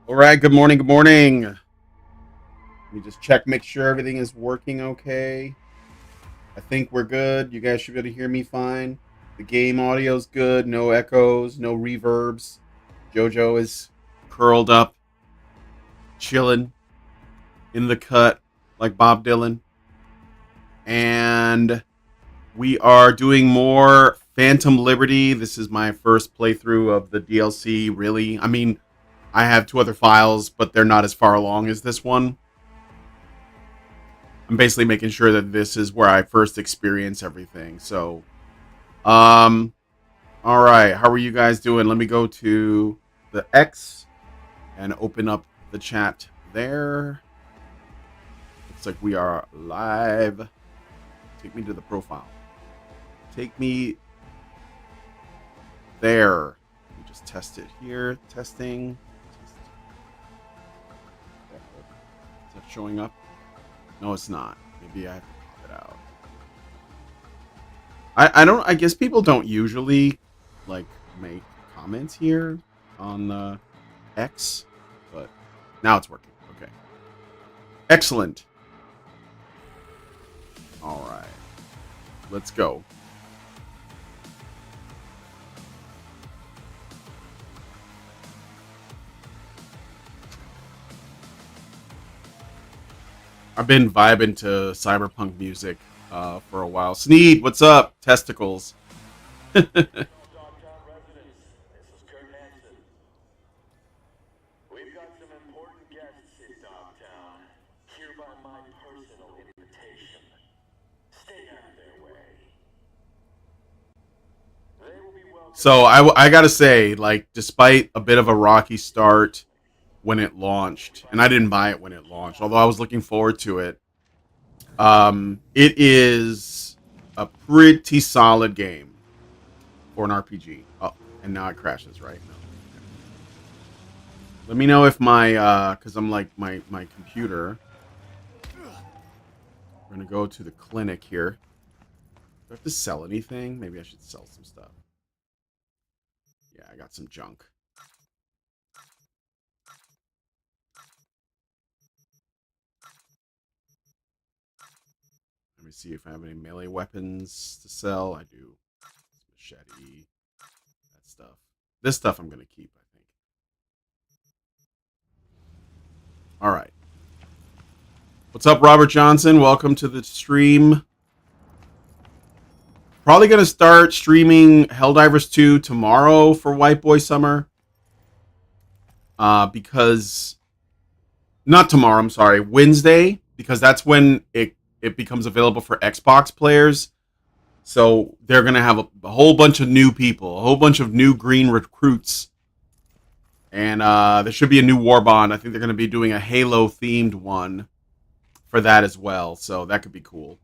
All right, good morning, good morning. Let me just check, make sure everything is working okay. I think we're good. You guys should be able to hear me fine. The game audio's good, no echoes, no reverbs. Jojo is curled up, chilling in the cut like Bob Dylan. And we are doing more Phantom Liberty. This is my first playthrough of the DLC, really. I mean, I have two other files, but they're not as far along as this one. I'm basically making sure that this is where I first experience everything. So, all right. How are you guys doing? Let me go to the X and open up the chat there. Looks like we are live. Take me to the profile. Take me there. Let me just test it here. Testing. Is that showing up? No, it's not. Maybe I have to pop it out. I guess people don't usually like make comments here on the X, but now it's working. Okay. Excellent. All right. Let's go. I've been vibing to cyberpunk music for a while. Sneed, what's up? Testicles. So I gotta say, like, despite a bit of a rocky start when it launched, and I didn't buy it when it launched, although I was looking forward to it. It is a pretty solid game for an RPG. Oh, and now it crashes, right? No. Okay. Let me know if my, because I'm like my computer. We're gonna go to the clinic here. Do I have to sell anything? Maybe I should sell some stuff. Yeah, I got some junk. Let me see if I have any melee weapons to sell. I do. Machete. That stuff. This stuff I'm going to keep, I think. All right. What's up, Robert Johnson? Welcome to the stream. Probably going to start streaming Helldivers 2 tomorrow for White Boy Summer. Because... Not tomorrow, I'm sorry. Wednesday. Because that's when it becomes available for Xbox players. So they're going to have a whole bunch of new people, a whole bunch of new green recruits. And there should be a new Warbond. I think they're going to be doing a Halo-themed one for that as well. So that could be cool.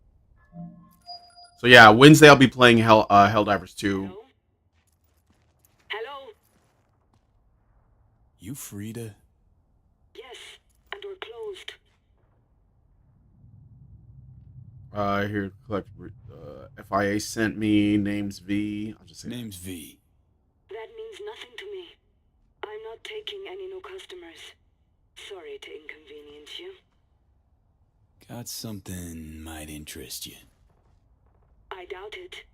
So yeah, Wednesday I'll be playing Helldivers 2. Hello? Hello? You free to... Yes, and we're closed. Here, collect. FIA sent me. Name's V. I'll just say Name's V. That means nothing to me. I'm not taking any new customers. Sorry to inconvenience you. Got something might interest you. I doubt it.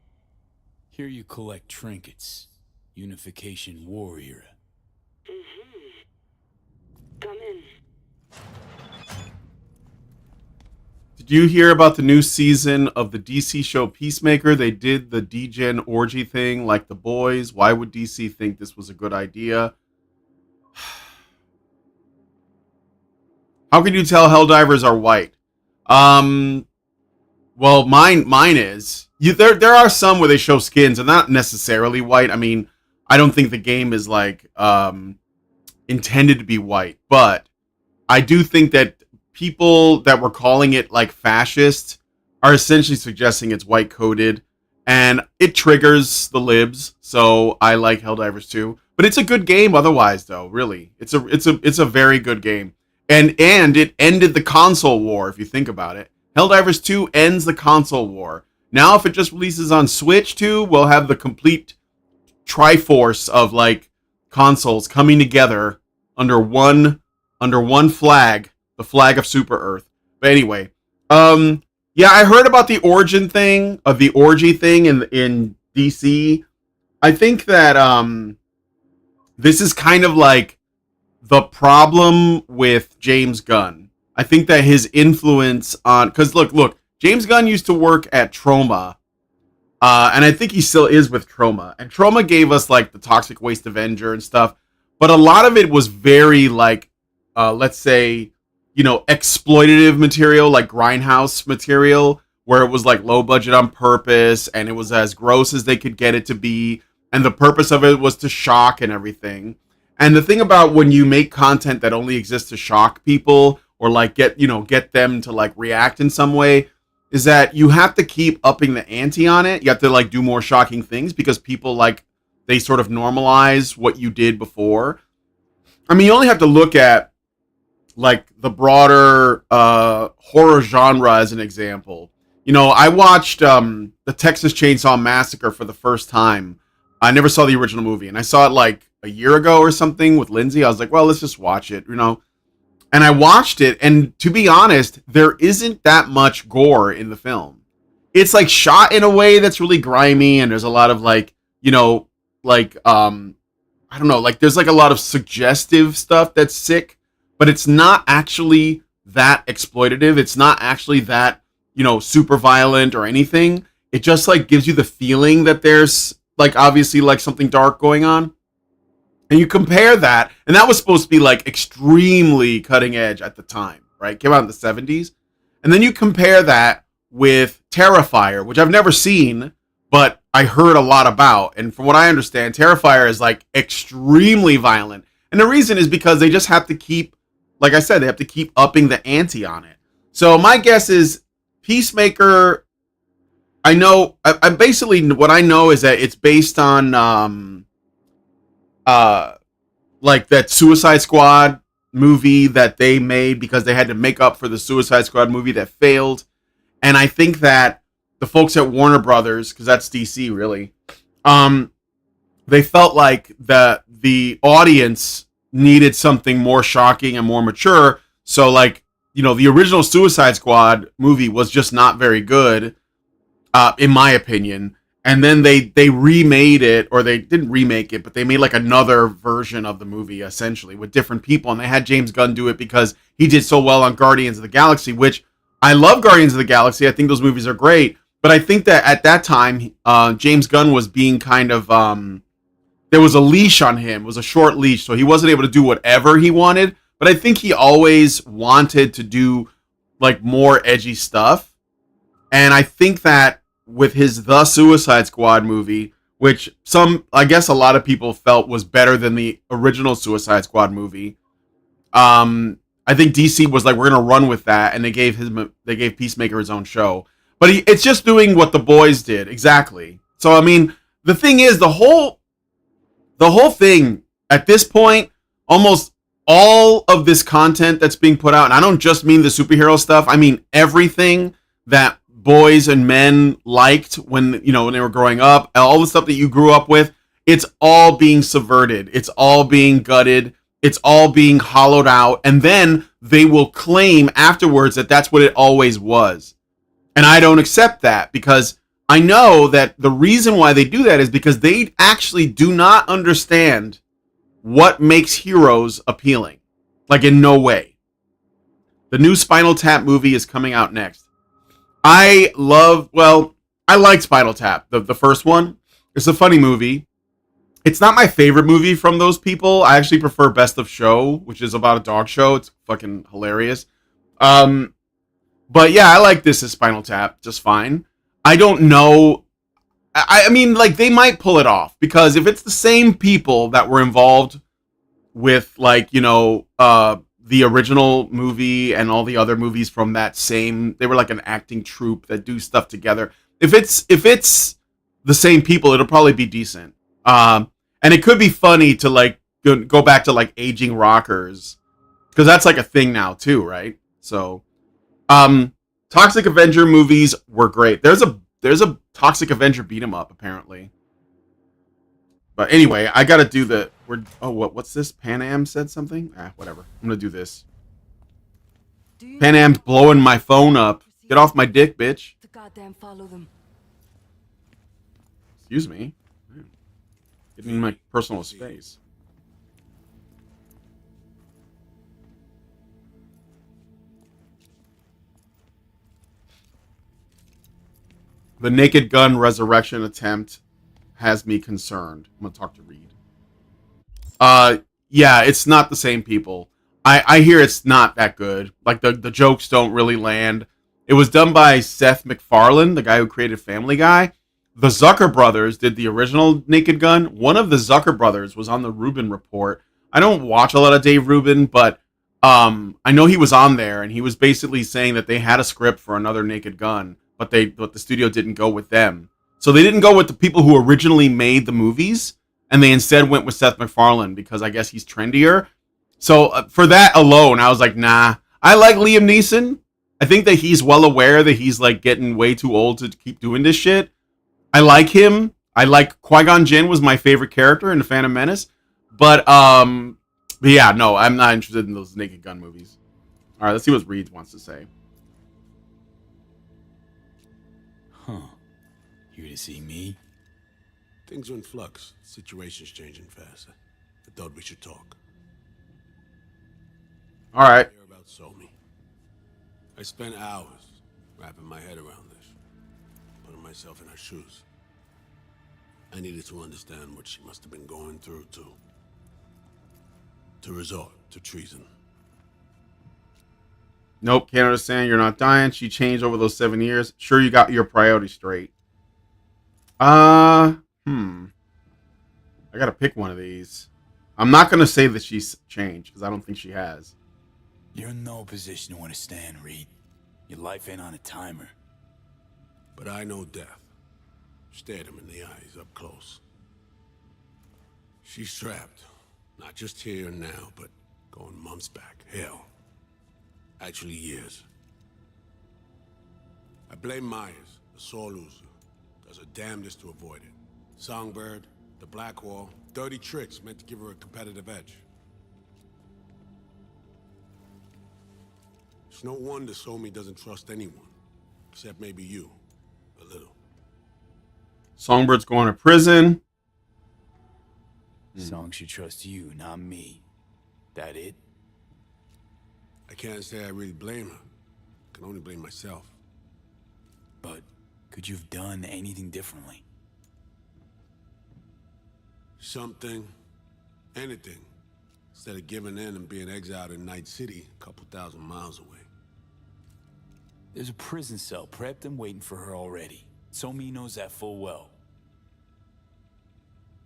Here you collect trinkets. Unification War era. Come in. Did you hear about the new season of the DC show Peacemaker? They did the D-Gen orgy thing like the boys. Why would DC think this was a good idea? How can you tell Helldivers are white? Well, mine is. There are some where they show skins and not necessarily white. I mean, I don't think the game is like intended to be white, but I do think that people that were calling it like fascist are essentially suggesting it's white coded, and it triggers the libs. So I like Helldivers 2, but it's a good game otherwise, though. Really, it's a very good game, and it ended the console war if you think about it. Helldivers 2 ends the console war. Now, if it just releases on Switch 2, we'll have the complete Triforce of like consoles coming together under one under one flag, the flag of Super Earth. But anyway, yeah, I heard about the origin thing of the orgy thing in DC. I think that this is kind of like the problem with James Gunn. I think that his influence on, because look, James Gunn used to work at Troma, and I think he still is with Troma. And Troma gave us like the Toxic Waste Avenger and stuff, but a lot of it was very like, let's say, exploitative material, like grindhouse material, where it was like low budget on purpose, and it was as gross as they could get it to be, and the purpose of it was to shock and everything. And the thing about when you make content that only exists to shock people or like get them to like react in some way is that you have to keep upping the ante on it. You have to like do more shocking things because people like they sort of normalize what you did before. I mean, you only have to look at like the broader horror genre as an example. I watched the Texas Chainsaw Massacre for the first time. I never saw the original movie, and I saw it like a year ago or something with Lindsay. I was like, well, let's just watch it, And I watched it, and to be honest, there isn't that much gore in the film. It's like shot in a way that's really grimy, and there's a lot of like, I don't know, like there's like a lot of suggestive stuff that's sick, but it's not actually that exploitative. It's not actually that, super violent or anything. It just like gives you the feeling that there's like obviously like something dark going on. And you compare that, and that was supposed to be like extremely cutting edge at the time, right? Came out in the 70s. And then you compare that with Terrifier, which I've never seen, but I heard a lot about. And from what I understand, Terrifier is like extremely violent. And the reason is because they just have to keep, like I said, they have to keep upping the ante on it. So my guess is Peacemaker, I basically, what I know is that it's based on, like that Suicide Squad movie that they made because they had to make up for the Suicide Squad movie that failed. And I think that the folks at Warner Brothers, because that's DC really, they felt like the audience needed something more shocking and more mature. So like, the original Suicide Squad movie was just not very good, in my opinion. And then they remade it, or they didn't remake it, but they made like another version of the movie essentially with different people. And they had James Gunn do it because he did so well on Guardians of the Galaxy, which I love Guardians of the Galaxy. I think those movies are great. But I think that at that time, James Gunn was being kind of, there was a leash on him. It was a short leash. So he wasn't able to do whatever he wanted. But I think he always wanted to do like more edgy stuff. And I think that with his The Suicide Squad movie, which I guess a lot of people felt was better than the original Suicide Squad movie. I think DC was like, we're going to run with that. And they gave Peacemaker his own show. But it's just doing what The Boys did. Exactly. So, I mean, the thing is, the whole thing at this point, almost all of this content that's being put out, and I don't just mean the superhero stuff. I mean, everything that boys and men liked when they were growing up, all the stuff that you grew up with, it's all being subverted. It's all being gutted. It's all being hollowed out. And then they will claim afterwards that that's what it always was. And I don't accept that, because I know that the reason why they do that is because they actually do not understand what makes heroes appealing. Like, in no way. The new Spinal Tap movie is coming out next. I like Spinal Tap, the first one. It's a funny movie. It's not my favorite movie from those people. I actually prefer Best of Show, which is about a dog show. It's fucking hilarious. But yeah, I like this as Spinal Tap just fine. I don't know. I mean, like, they might pull it off, because if it's the same people that were involved with, like, the original movie and all the other movies from that same, they were like an acting troupe that do stuff together. If it's the same people, it'll probably be decent. And it could be funny to like go back to like aging rockers, because that's like a thing now too, right? So, Toxic Avenger movies were great. There's a Toxic Avenger beat 'em up apparently. But anyway, I gotta do we're what's this? Pan Am said something? Whatever. I'm gonna do this. Pan Am's blowing my phone up. Get off my dick, bitch. To goddamn follow them. Excuse me. Get in my personal space. The Naked Gun resurrection attempt has me concerned. I'm gonna talk to Reed. Yeah, it's not the same people. I hear it's not that good. Like the jokes don't really land. It was done by Seth MacFarlane, the guy who created Family Guy. The Zucker brothers did the original Naked Gun. One of the Zucker brothers was on the Rubin Report. I don't watch a lot of Dave Rubin, but I know he was on there, and he was basically saying that they had a script for another Naked Gun, but the studio didn't go with them. So they didn't go with the people who originally made the movies, and they instead went with Seth MacFarlane because I guess he's trendier. So for that alone, I was like, nah. I like Liam Neeson. I think that he's well aware that he's like getting way too old to keep doing this shit. I like him. I like Qui-Gon Jinn was my favorite character in The Phantom Menace. But yeah, no, I'm not interested in those Naked Gun movies. All right, let's see what Reed wants to say. Huh. Here to see me? Things are in flux. Situation's changing fast. I thought we should talk. All right. Hear about Somi. I spent hours wrapping my head around this, putting myself in her shoes. I needed to understand what she must have been going through to resort to treason. Nope, can't understand. You're not dying. She changed over those 7 years. Sure, you got your priorities straight. I gotta pick one of these. I'm not gonna say that she's changed because I don't think she has. You're in no position to understand, Reed. Your life ain't on a timer. But I know death. Stared him in the eyes up close. She's trapped. Not just here and now, but going months back. Hell. Actually years. I blame Myers, the sore loser. Does her damnedest to avoid it. Songbird, the Black Wall, dirty tricks meant to give her a competitive edge. It's no wonder Somi doesn't trust anyone. Except maybe you. A little. Songbird's going to prison. Song should trust you, not me. That it? I can't say I really blame her. I can only blame myself. But could you have done anything differently? Something. Anything. Instead of giving in and being exiled in Night City, a couple thousand miles away. There's a prison cell prepped and waiting for her already. Somi knows that full well.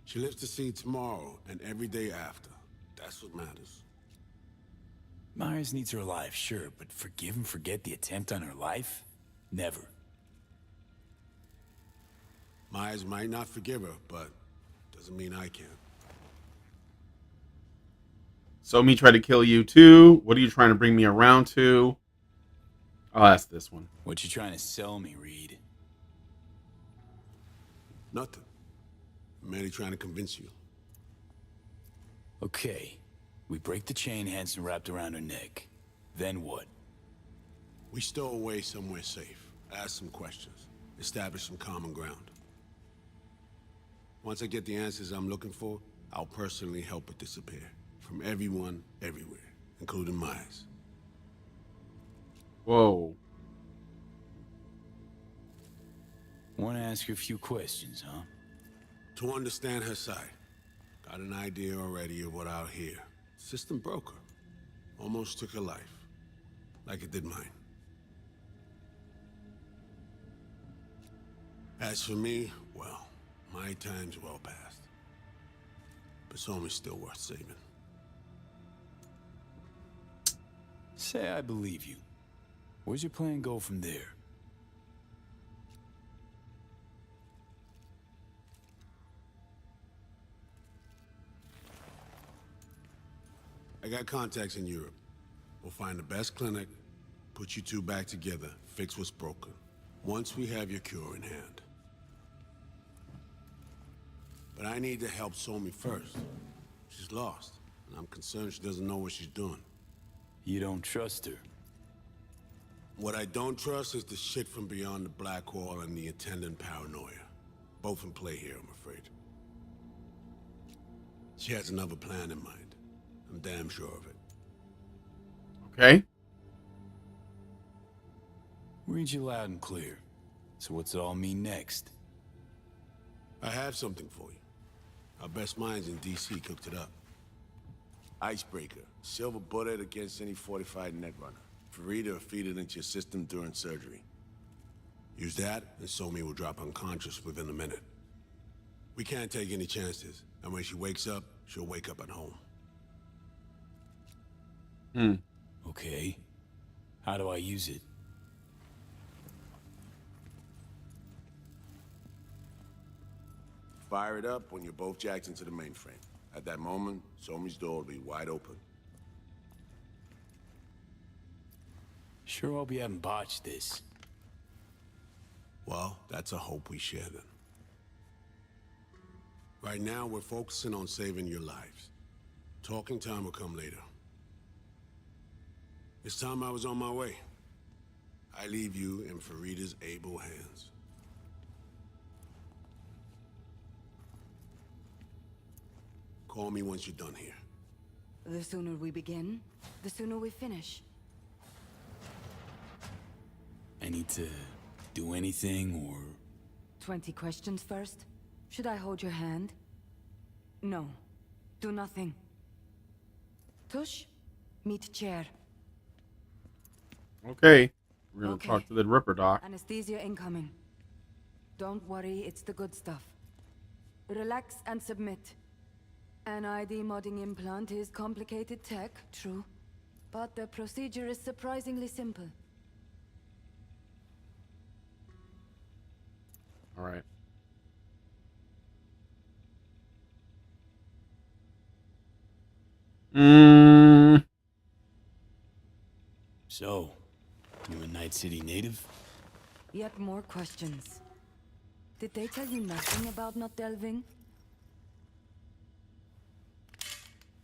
She lives to see tomorrow and every day after. That's what matters. Myers needs her alive, sure, but forgive and forget the attempt on her life? Never. Myers might not forgive her, but doesn't mean I can. So me tried to kill you too. What are you trying to bring me around to? I'll ask this one. What you trying to sell me, Reed? Nothing. I'm merely trying to convince you. Okay. We break the chain Hansen wrapped around her neck. Then what? We stow away somewhere safe. Ask some questions. Establish some common ground. Once I get the answers I'm looking for, I'll personally help it disappear. From everyone, everywhere. Including Myers. Whoa. Want to ask you a few questions, huh? To understand her side. Got an idea already of what I'll hear. System broke her. Almost took her life. Like it did mine. As for me, well, my time's well past. But Somi's still worth saving. Say I believe you. Where's your plan go from there? I got contacts in Europe. We'll find the best clinic, put you two back together, fix what's broken. Once we have your cure in hand. But I need to help Somi first. She's lost, and I'm concerned she doesn't know what she's doing. You don't trust her? What I don't trust is the shit from beyond the black wall and the attendant paranoia. Both in play here, I'm afraid. She has another plan in mind. I'm damn sure of it. Okay. Read you loud and clear. So what's it all mean next? I have something for you. Our best minds in DC cooked it up. Icebreaker. Silver bullet against any fortified netrunner. Farida will feed it into your system during surgery. Use that, and Somi will drop unconscious within a minute. We can't take any chances, and when she wakes up, she'll wake up at home. Okay. How do I use it? Fire it up when you're both jacked into the mainframe. At that moment, Somi's door will be wide open. Sure hope you haven't botched this. Well, that's a hope we share then. Right now, we're focusing on saving your lives. Talking time will come later. It's time I was on my way. I leave you in Farida's able hands. Call me once you're done here. The sooner we begin, the sooner we finish. I need to do anything, or... 20 questions first? Should I hold your hand? No. Do nothing. Tush, meet chair. Okay. We're gonna Okay. talk to the Ripper Doc. Anesthesia incoming. Don't worry, it's the good stuff. Relax and submit. An ID modding implant is complicated tech, true. But the procedure is surprisingly simple. All right. So, you a Night City native? Yet more questions. Did they tell you nothing about not delving?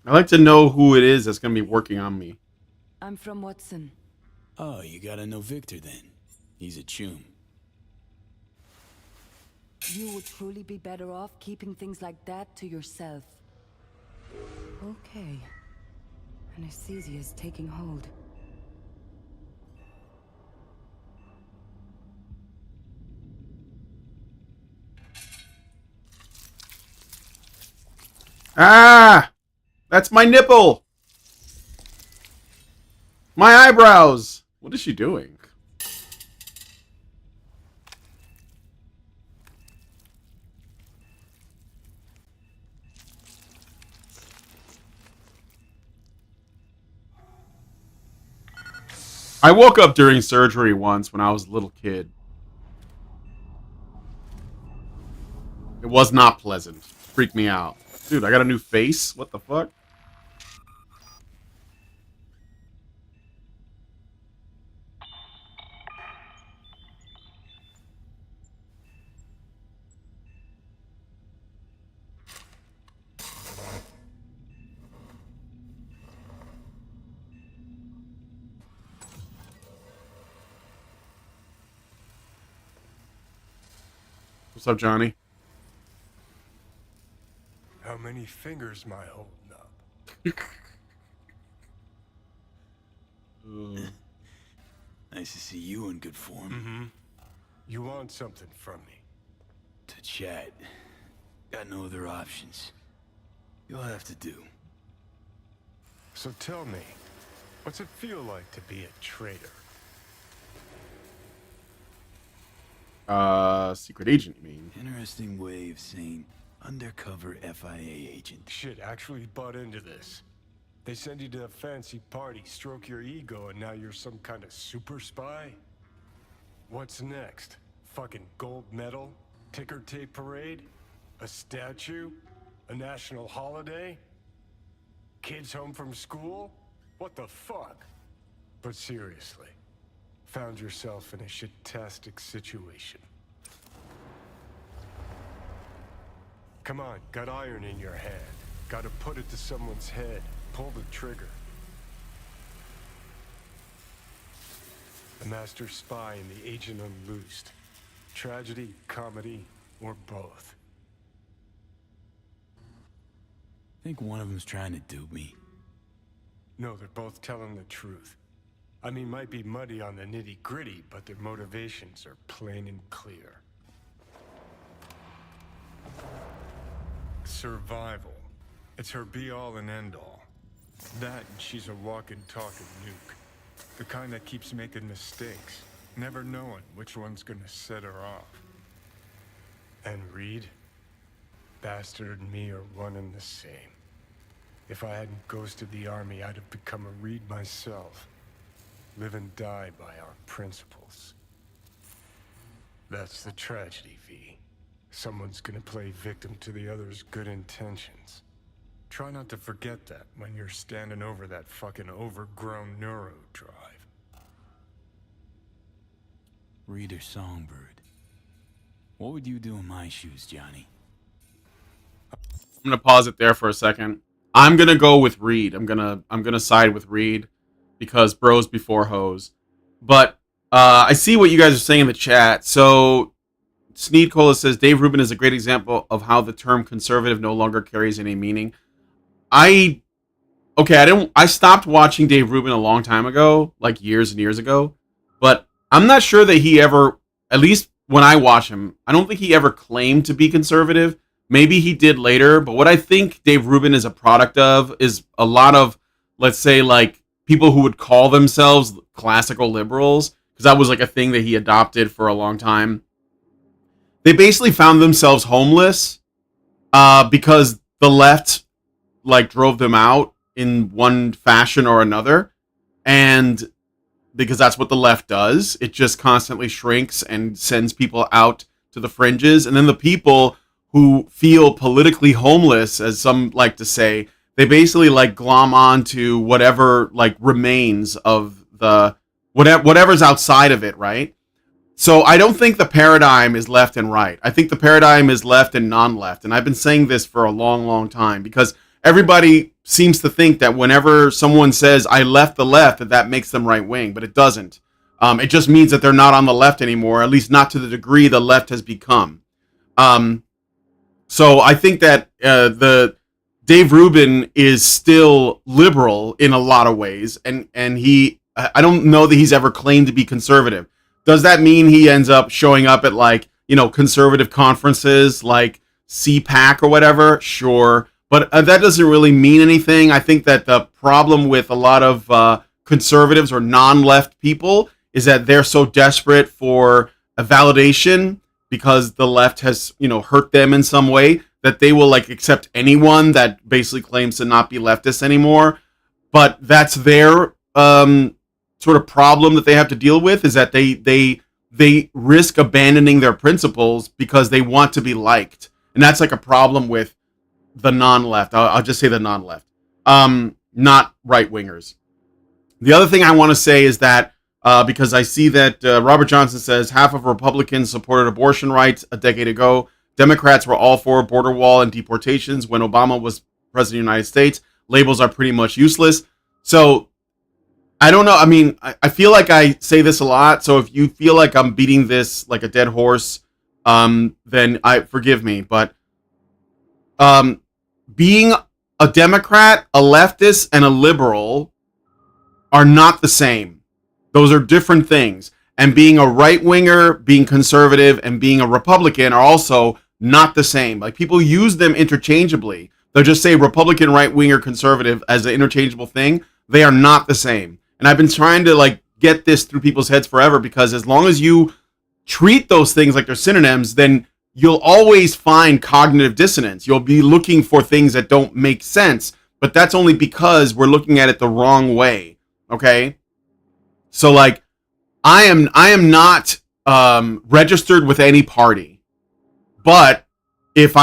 I'd like to know who it is that's gonna be working on me. I'm from Watson. Oh, you gotta know Victor then. He's a chum. You would truly be better off keeping things like that to yourself. Okay. Anesthesia is taking hold. Ah! That's my nipple! My eyebrows! What is she doing? I woke up during surgery once when I was a little kid. It was not pleasant. Freaked me out. Dude, I got a new face? What the fuck? What's up, Johnny? How many fingers am I holding up? Nice to see you in good form. You want something from me? To chat. Got no other options. You'll have to do. So tell me, what's it feel like to be a traitor? Secret agent, you mean? Interesting way of saying undercover FIA agent. Shit, actually butt into this. They send you to a fancy party, stroke your ego, and now you're some kind of super spy? What's next? Fucking gold medal? Ticker tape parade? A statue? A national holiday? Kids home from school? What the fuck? But seriously, found yourself in a shit-tastic situation. Come on, got iron in your hand. Gotta put it to someone's head. Pull the trigger. The master spy and the agent unloosed. Tragedy, comedy, or both. Think one of them's trying to dupe me. No, they're both telling the truth. I mean, might be muddy on the nitty-gritty, but their motivations are plain and clear. Survival. It's her be-all and end-all. That and she's a walking, talking nuke. The kind that keeps making mistakes, never knowing which one's gonna set her off. And Reed? Bastard and me are one and the same. If I hadn't ghosted the army, I'd have become a Reed myself. Live and die by our principles. That's the tragedy, V. Someone's gonna play victim to the other's good intentions. Try not to forget that when you're standing over that fucking overgrown neuro drive. Reader Songbird. What would you do in my shoes, Johnny? I'm gonna pause it there for a second. I'm gonna go with Reed. I'm gonna side with Reed because bros before hoes. But I see what you guys are saying in the chat. So Sneed Cola says Dave Rubin is a great example of how the term conservative no longer carries any meaning. I stopped watching Dave Rubin a long time ago, like years and years ago, but I'm not sure that he ever, at least when I watch him, I don't think he ever claimed to be conservative. Maybe he did later, but what I think Dave Rubin is a product of is a lot of, let's say, like people who would call themselves classical liberals, because that was like a thing that he adopted for a long time. They basically found themselves homeless because the left like drove them out in one fashion or another, and because that's what the left does. It just constantly shrinks and sends people out to the fringes, and then the people who feel politically homeless, as some like to say, they basically like glom on to whatever like remains of the whatever's outside of it, right? So I don't think the paradigm is left and right. I think the paradigm is left and non-left, and I've been saying this for a long, long time because everybody seems to think that whenever someone says, I left the left, that makes them right-wing, but it doesn't. It just means that they're not on the left anymore, at least not to the degree the left has become. So I think that the Dave Rubin is still liberal in a lot of ways, and I don't know that he's ever claimed to be conservative. Does that mean he ends up showing up at like, conservative conferences like CPAC or whatever? Sure. But that doesn't really mean anything. I think that the problem with a lot of conservatives or non-left people is that they're so desperate for a validation because the left has, hurt them in some way, that they will like accept anyone that basically claims to not be leftist anymore. But that's their sort of problem that they have to deal with, is that they risk abandoning their principles because they want to be liked. And that's like a problem with the non-left. I'll just say the non-left, not right-wingers. The other thing I want to say is that because I see that Robert Johnson says half of Republicans supported abortion rights a decade ago. Democrats were all for border wall and deportations when Obama was president of the United States. Labels are pretty much useless. So I don't know. I mean, I feel like I say this a lot. So if you feel like I'm beating this like a dead horse, then forgive me. But being a Democrat, a leftist, and a liberal are not the same. Those are different things. And being a right-winger, being conservative, and being a Republican are also not the same. Like, people use them interchangeably. They'll just say Republican, right-winger, conservative as an interchangeable thing. They are not the same. And I've been trying to, like, get this through people's heads forever, because as long as you treat those things like they're synonyms, then you'll always find cognitive dissonance. You'll be looking for things that don't make sense, but that's only because we're looking at it the wrong way. Okay? So, like, I am not registered with any party, but if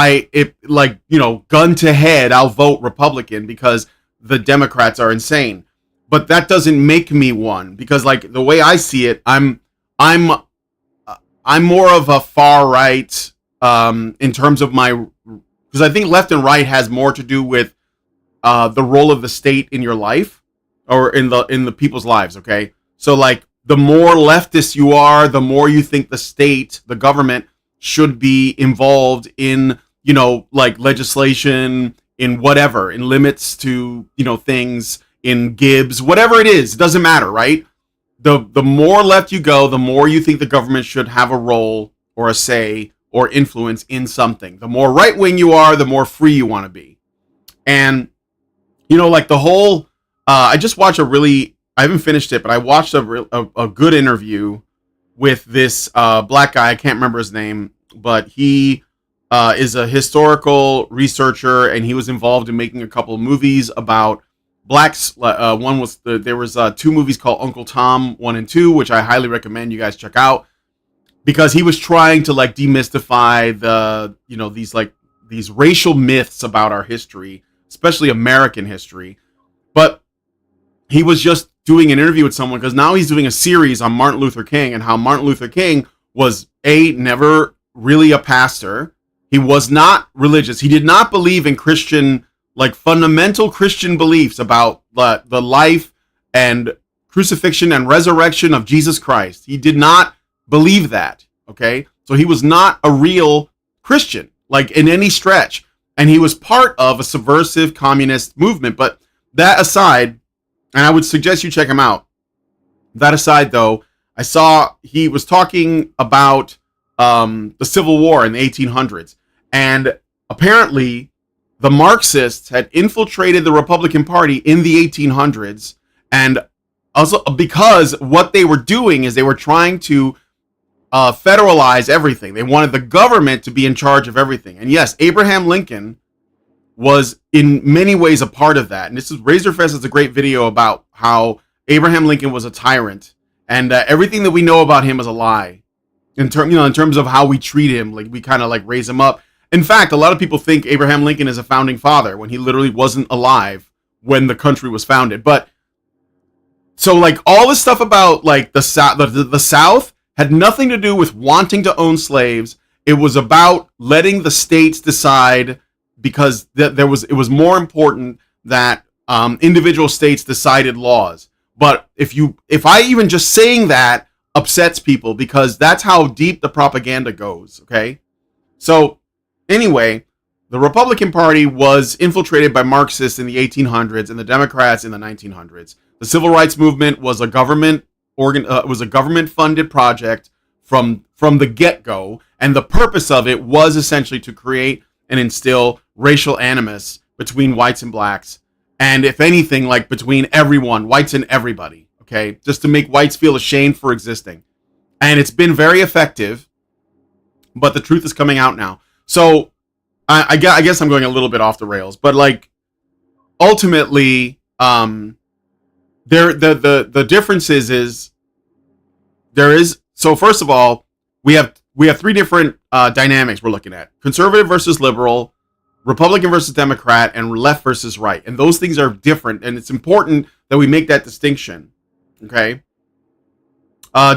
gun to head, I'll vote Republican because the Democrats are insane. But that doesn't make me one, because, like, the way I see it, I'm more of a far right in terms of my, because I think left and right has more to do with the role of the state in your life or in the people's lives. Okay, so like the more leftist you are, the more you think the state, the government, should be involved in, you know, like legislation, in whatever, in limits to, you know, things, in Gibbs, whatever it is, it doesn't matter, right? The more left you go, the more you think the government should have a role or a say or influence in something. The more right wing you are, the more free you want to be. And, you know, like the whole, I just watched I haven't finished it, but I watched a good interview with this black guy. I can't remember his name, but he is a historical researcher, and he was involved in making a couple of movies about blacks. One was there was 2 movies called Uncle Tom 1 and 2, which I highly recommend you guys check out, because he was trying to like demystify the, you know, these racial myths about our history, especially American history. But he was just doing an interview with someone because now he's doing a series on Martin Luther King and how Martin Luther King was never really a pastor. He was not religious. He did not believe in Christian, like fundamental Christian beliefs about the life and crucifixion and resurrection of Jesus Christ. He did not believe that. Okay. So he was not a real Christian, like in any stretch. And he was part of a subversive communist movement. But that aside, and I would suggest you check him out. That aside, though, I saw he was talking about the Civil War in the 1800s. And apparently, the Marxists had infiltrated the Republican Party in the 1800s. And also because what they were doing is they were trying to federalize everything. They wanted the government to be in charge of everything. And yes, Abraham Lincoln was in many ways a part of that. And this is Razorfest is a great video about how Abraham Lincoln was a tyrant, and everything that we know about him is a lie. In terms of how we treat him, like we kind of like raise him up. In fact, a lot of people think Abraham Lincoln is a founding father when he literally wasn't alive when the country was founded. But so like all this stuff about like the South had nothing to do with wanting to own slaves. It was about letting the states decide, because it was more important that individual states decided laws. But if I even just saying that upsets people, because that's how deep the propaganda goes. Okay, so anyway, the Republican Party was infiltrated by Marxists in the 1800s and the Democrats in the 1900s. The Civil Rights Movement was a government funded project from the get-go, and the purpose of it was essentially to create and instill racial animus between whites and blacks, and if anything, like between everyone, whites and everybody, okay? Just to make whites feel ashamed for existing. And it's been very effective, but the truth is coming out now. So I guess I'm going a little bit off the rails, but like ultimately, the difference is there is, so first of all, we have 3 different dynamics we're looking at: conservative versus liberal, Republican versus Democrat, and left versus right. And those things are different, and it's important that we make that distinction. Okay.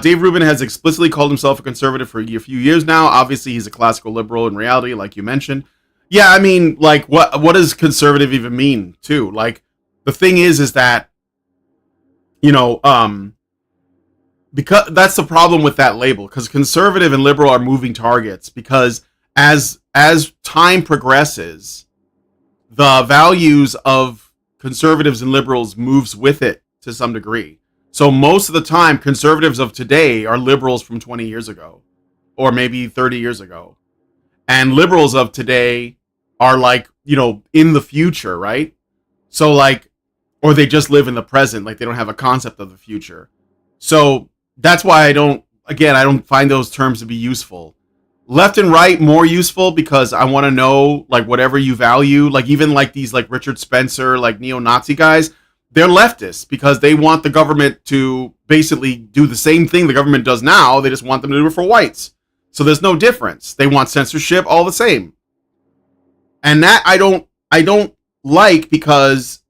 Dave Rubin has explicitly called himself a conservative for a few years now. Obviously, he's a classical liberal in reality, like you mentioned. Yeah, I mean, like, what does conservative even mean, too? Like, the thing is that, you know, because that's the problem with that label, because conservative and liberal are moving targets, because as time progresses, the values of conservatives and liberals moves with it to some degree. So most of the time, conservatives of today are liberals from 20 years ago, or maybe 30 years ago. And liberals of today are like, you know, in the future, right? So like, or they just live in the present, like they don't have a concept of the future. So that's why I don't find those terms to be useful. Left and right, more useful, because I want to know, like, whatever you value, like even like these like Richard Spencer, like neo-Nazi guys, they're leftists because they want the government to basically do the same thing the government does now. They just want them to do it for whites. So there's no difference. They want censorship, all the same. And that I don't like, because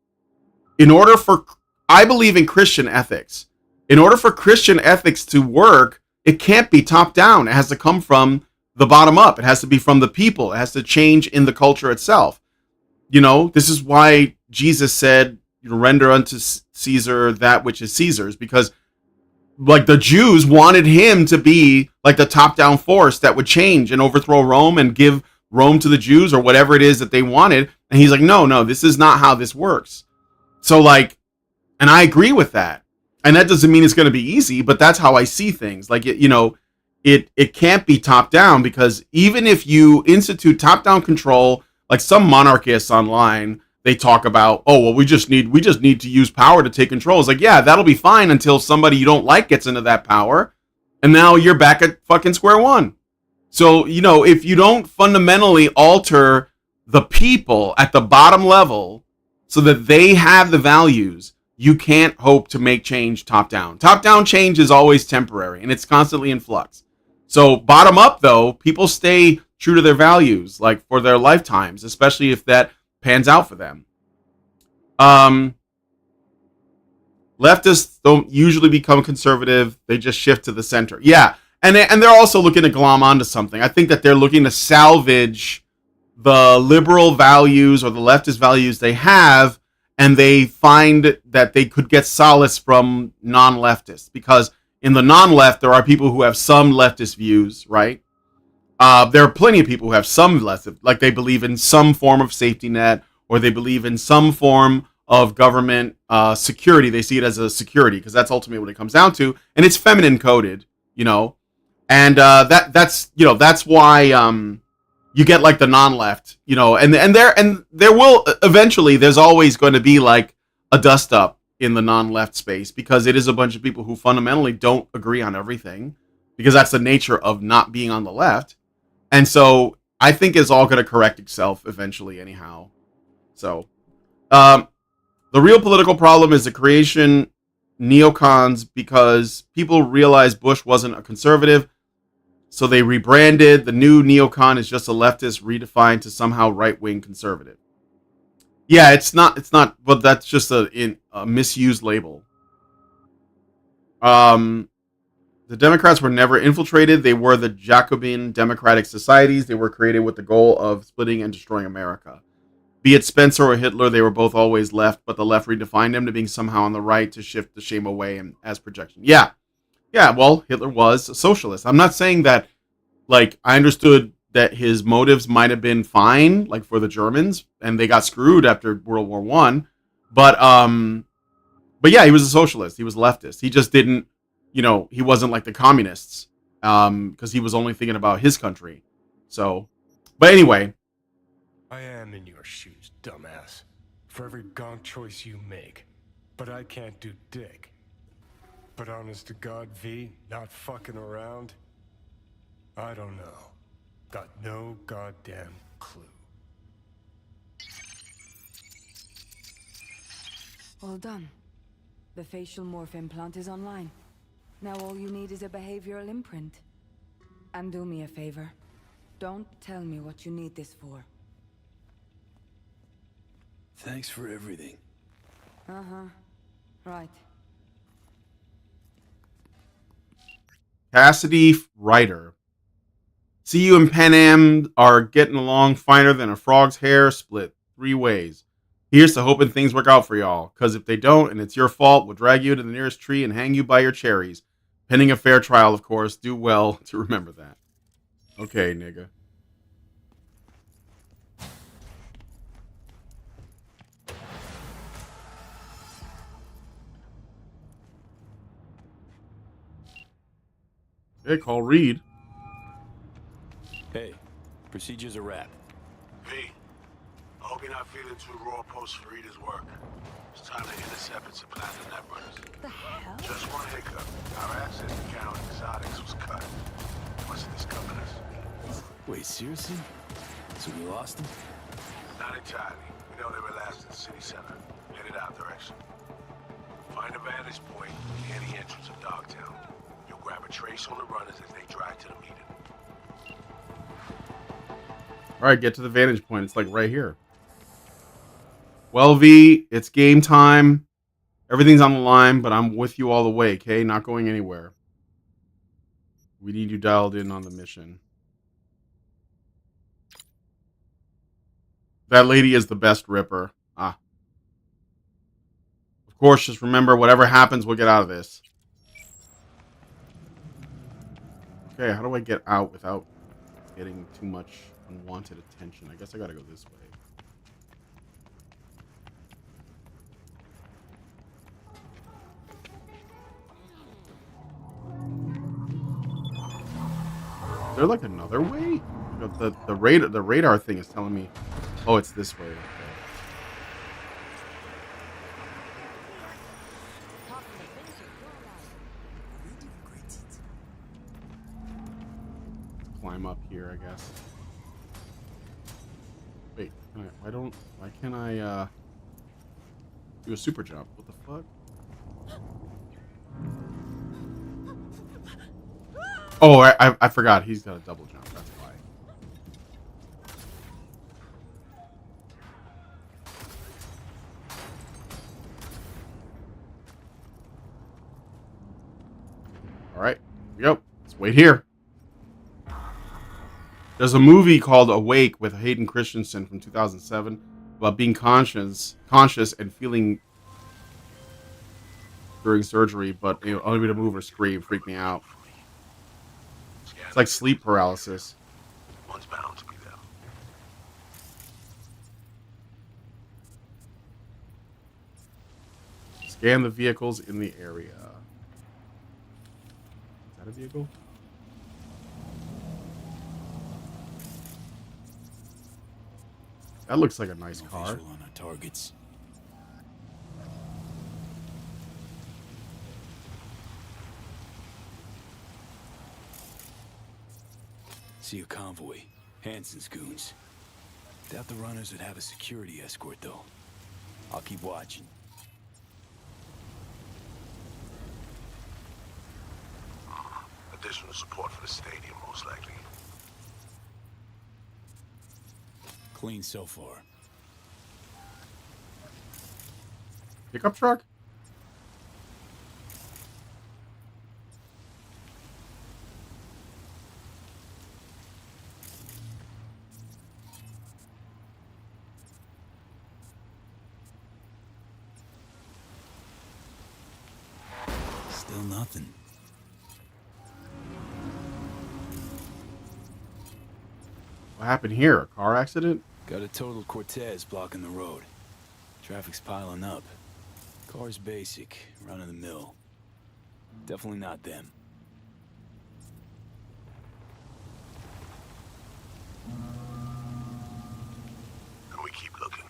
I believe in Christian ethics. In order for Christian ethics to work, it can't be top down. It has to come from the bottom up. It has to be from the people. It has to change in the culture itself. You know, this is why Jesus said, render unto Caesar that which is Caesar's, because like the Jews wanted him to be like the top-down force that would change and overthrow Rome and give Rome to the Jews or whatever it is that they wanted. And he's like, no, this is not how this works. So like, and I agree with that. And that doesn't mean it's going to be easy, but that's how I see things. Like, it can't be top down, because even if you institute top down control, like some monarchists online, they talk about, oh, well, we just need to use power to take control. It's like, yeah, that'll be fine until somebody you don't like gets into that power. And now you're back at fucking square one. So, if you don't fundamentally alter the people at the bottom level so that they have the values, you can't hope to make change top down. Top down change is always temporary and it's constantly in flux. So bottom up, though, people stay true to their values, like for their lifetimes, especially if that pans out for them. Leftists don't usually become conservative. They just shift to the center. Yeah. And they're also looking to glom onto something. I think that they're looking to salvage the liberal values or the leftist values they have, and they find that they could get solace from non-leftists, because in the non-left, there are people who have some leftist views, right? There are plenty of people who have some leftist, like they believe in some form of safety net, or they believe in some form of government security. They see it as a security, because that's ultimately what it comes down to, and it's feminine coded, and that's why you get like the non-left, and there will eventually, there's always going to be like a dust up in the non-left space, because it is a bunch of people who fundamentally don't agree on everything, because that's the nature of not being on the left. And so I think it's all going to correct itself eventually anyhow. So the real political problem is the creation neocons, because people realized Bush wasn't a conservative. So they rebranded. The new neocon is just a leftist redefined to somehow right-wing conservative. Yeah, it's not, but that's just a misused label. The Democrats were never infiltrated. They were the Jacobin democratic societies. They were created with the goal of splitting and destroying America. Be it Spencer or Hitler, they were both always left, but the left redefined them to being somehow on the right to shift the shame away and as projection. Yeah, well, Hitler was a socialist. I'm not saying that, like, I understood that his motives might have been fine, like for the Germans, and they got screwed after World War I. But yeah, he was a socialist. He was a leftist. He just didn't, he wasn't like the communists, because he was only thinking about his country. So, but anyway. I am in your shoes, dumbass. For every gonk choice you make. But I can't do dick. But honest to God, V, not fucking around? I don't know. Got no goddamn clue. All done. The facial morph implant is online. Now all you need is a behavioral imprint. And do me a favor. Don't tell me what you need this for. Thanks for everything. Uh-huh. Right. Cassidy Ryder. See, you and Pan Am are getting along finer than a frog's hair split 3 ways. Here's to hoping things work out for y'all, because if they don't and it's your fault, we'll drag you to the nearest tree and hang you by your cherries. Pending a fair trial, of course. Do well to remember that. Okay, nigga. Hey, call Reed. Hey, procedure's a wrap. V, I hope you're not feeling too raw post Farida's work. It's time to intercept and supplant the netrunners. The hell? Just one hiccup. Our access to Count Exotics was cut. What's discovering us? Wait, seriously? So we lost them? Not entirely. We know they were last in the city center. Headed out direction. Find a vantage point near the entrance of Dogtown. You'll grab a trace on the runners as they drive to the meeting. Alright, get to the vantage point. It's like right here. Well, V, it's game time. Everything's on the line, but I'm with you all the way, okay? Not going anywhere. We need you dialed in on the mission. That lady is the best Ripper. Ah. course, just remember, whatever happens, we'll get out of this. Okay, how do I get out without getting too much unwanted attention? I guess I gotta go this way. Is there like another way? The radar thing is telling me, oh, it's this way. Okay. Climb up here, I guess. Wait, why can't I do a super jump? What the fuck? Oh, I forgot. He's got a double jump. That's why. All right, here we go. Let's wait here. There's a movie called Awake with Hayden Christensen from 2007 about being conscious and feeling during surgery, but only be to move or scream. Freaked me out. It's like sleep paralysis. One's bound to be there. Scan the vehicles in the area. Is that a vehicle? That looks like a nice car. Visual on our targets. See a convoy. Hansen's goons. Doubt the runners would have a security escort, though. I'll keep watching. Additional support for the stadium, most likely. Clean so far. Pickup truck? Still nothing. What happened here? A car accident? Got a total Cortez blocking the road. Traffic's piling up. Car's basic, run of the mill. Definitely not them. And we keep looking.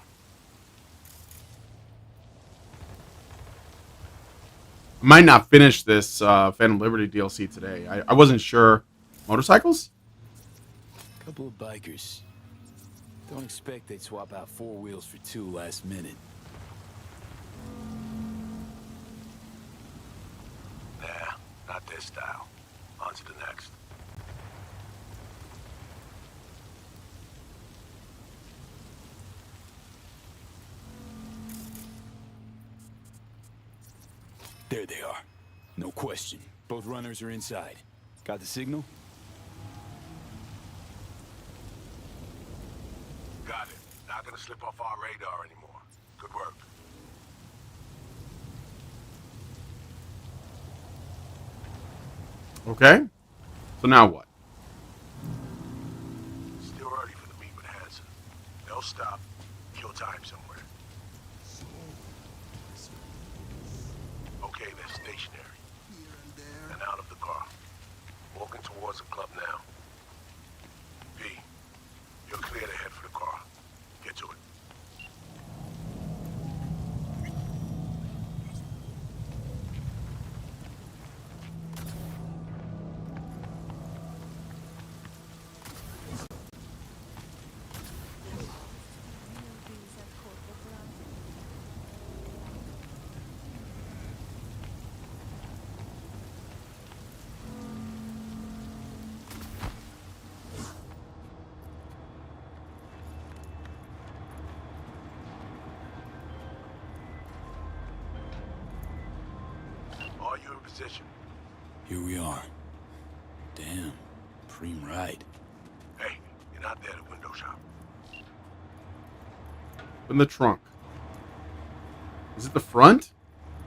I might not finish this Phantom Liberty DLC today. I wasn't sure. Motorcycles? Couple of bikers. Don't expect they'd swap out 4 wheels for 2 last minute. Nah, not this style. On to the next. There they are. No question. Both runners are inside. Got the signal? Got it. Not gonna slip off our radar anymore. Good work. Okay. So now what? Still early for the meet with Hansen. They'll stop. Kill time somewhere. Okay, they're stationary. And out of the car. Walking towards the club now. V, you're clear to head for the car. Get to it. Are you in position? Here we are. Damn. Preem ride. Hey, you're not there at window shop. In the trunk. Is it the front?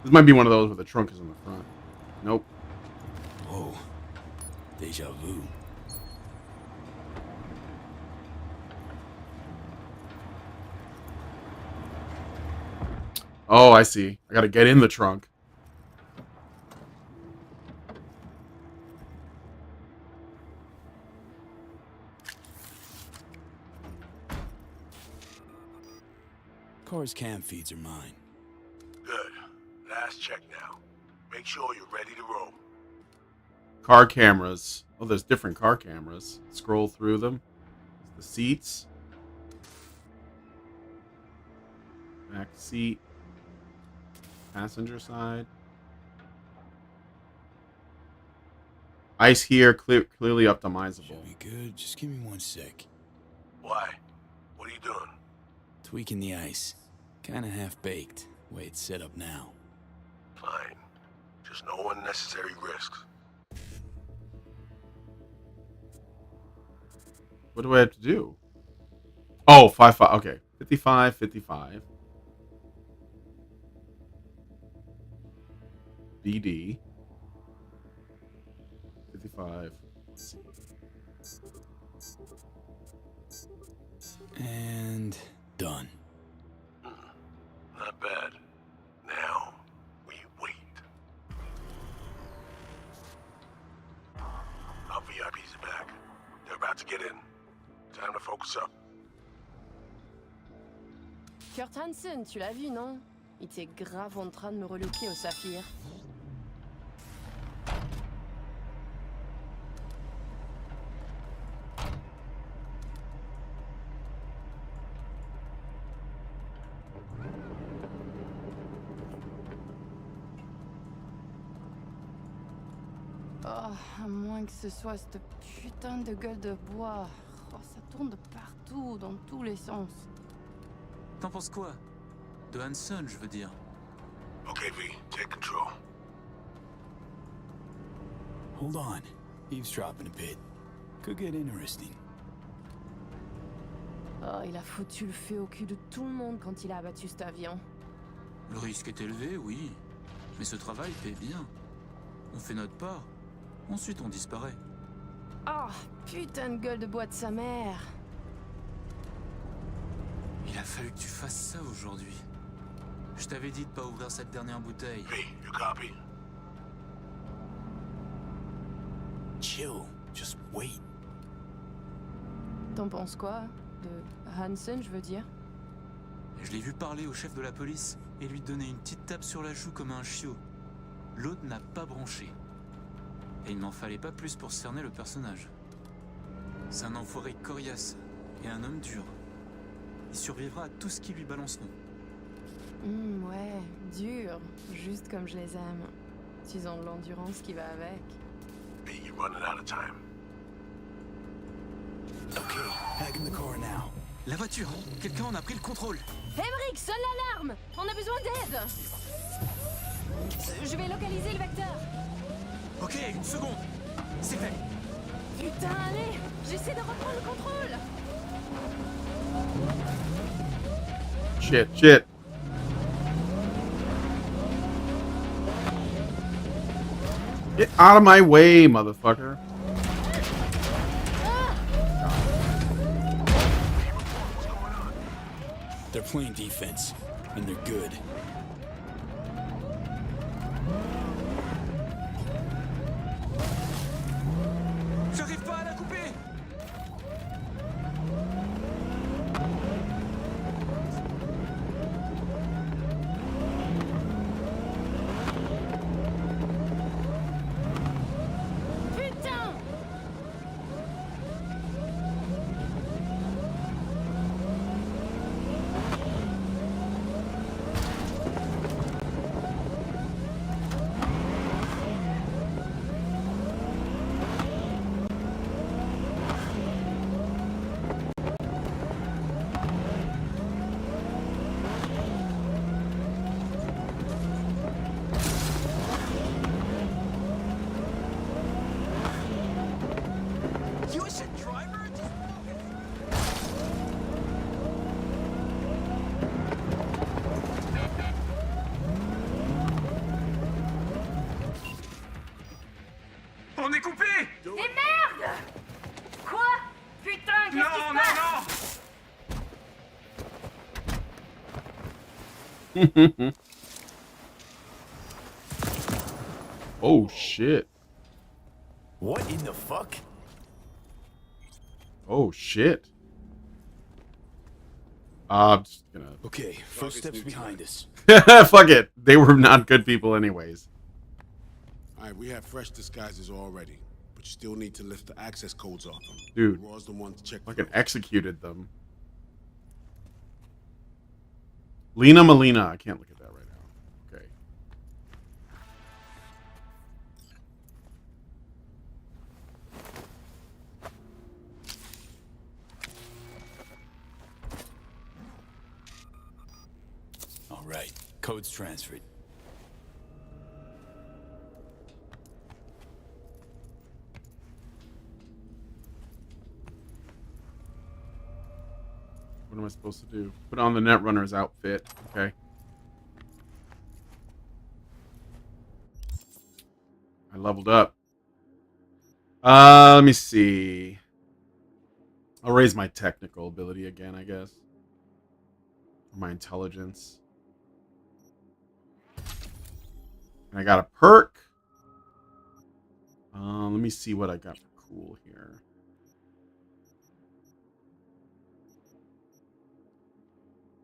This might be one of those where the trunk is in the front. Nope. Whoa. Deja vu. Oh, I see. I gotta get in the trunk. Car's cam feeds are mine. Good. Last check now. Make sure you're ready to roll. Car cameras. Oh, there's different car cameras. Scroll through them. The seats. Back seat. Passenger side. Ice here, clearly optimizable. Should be good. Just give me 1 sec. Why? What are you doing? Tweaking the ice. Kinda half-baked. Way it's set up now. Fine. Just no unnecessary risks. What do I have to do? Oh, 5. Okay. 55, 55. BD. 55. And done. Not bad. Now, we wait. Our VIPs are back. They're about to get in. Time to focus up. Kurt Hansen, tu l'as vu, non? Il était grave en train de me relooker au saphir. Oh, à moins que ce soit cette putain de gueule de bois. Oh, ça tourne de partout, dans tous les sens. T'en penses quoi? De Hanson, je veux dire. Okay, V, take control. Hold on. Eavesdropping a bit. Could get interesting. Oh, il a foutu le feu au cul de tout le monde quand il a abattu cet avion. Le risque est élevé, oui. Mais ce travail paie bien. On fait notre part. Ensuite, on disparaît. Oh, putain de gueule de bois de sa mère. Il a fallu que tu fasses ça aujourd'hui. Je t'avais dit de pas ouvrir cette dernière bouteille. V, you copy? Chill. Just wait. T'en penses quoi? De Hansen, je veux dire? Je l'ai vu parler au chef de la police et lui donner une petite tape sur la joue comme un chiot. L'autre n'a pas branché. Et il n'en fallait pas plus pour cerner le personnage. C'est un enfoiré coriace et un homme dur. Il survivra à tout ce qui lui balanceront. Ouais, dur. Juste comme je les aime. Ils ont l'endurance qui va avec. V, you're running out of time. Okay, back in the car now. La voiture! Quelqu'un en a pris le contrôle! Emmerich, sonne l'alarme! On a besoin d'aide! Je vais localiser le vecteur. Ok, 1 seconde! C'est fait! Putain, allez! J'essaie de reprendre le contrôle! Shit. Get out of my way, motherfucker. They're playing defense, and they're good. J'arrive pas à la couper! Putain! On est coupé! Et merde! Quoi? Putain, qu'est-ce qui se passe? Oh shit. What in the fuck? Oh shit. I'm just gonna Okay, footsteps behind us. fuck it. They were not good people anyways. Alright, we have fresh disguises already, but you still need to lift the access codes off them. Dude. Raw's the one to check. Fucking executed them. Lena Molina. I can't look at that right now. Okay. All right, code's transferred. What am I supposed to do? Put on the Netrunner's outfit. Okay. I leveled up. Let me see. I'll raise my technical ability again, I guess. Or my intelligence. And I got a perk. Let me see what I got for cool here.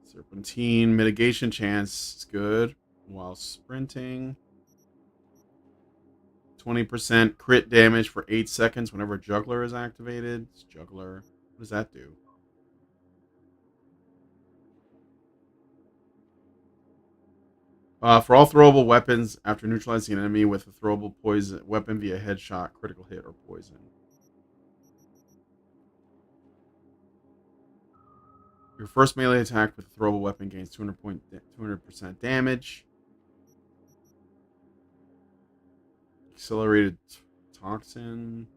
Serpentine mitigation chance is good while sprinting. 20% crit damage for 8 seconds whenever Juggler is activated. It's Juggler. What does that do? For all throwable weapons, after neutralizing an enemy with a throwable poison weapon via headshot, critical hit, or poison. Your first melee attack with a throwable weapon gains 200% damage. Accelerated toxin.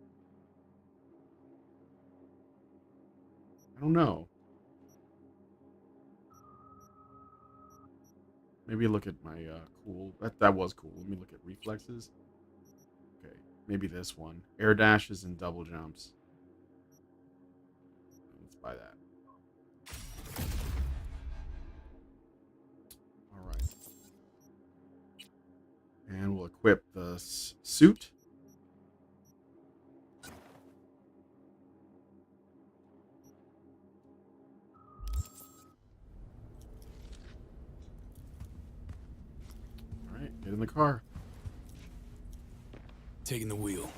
I don't know. Maybe look at my cool. That was cool. Let me look at reflexes. Okay, maybe this one. Air dashes and double jumps. Let's buy that. All right. And we'll equip the suit. All right, get in the car. Taking the wheel.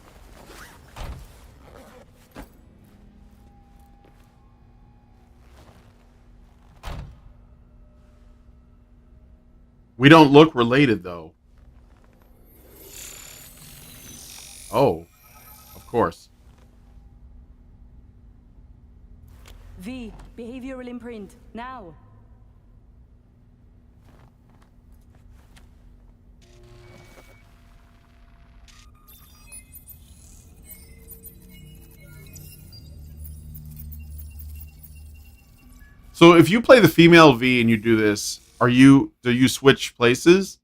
We don't look related, though. Oh, of course. V, behavioral imprint, now. So if you play the female V and you do this, do you switch places?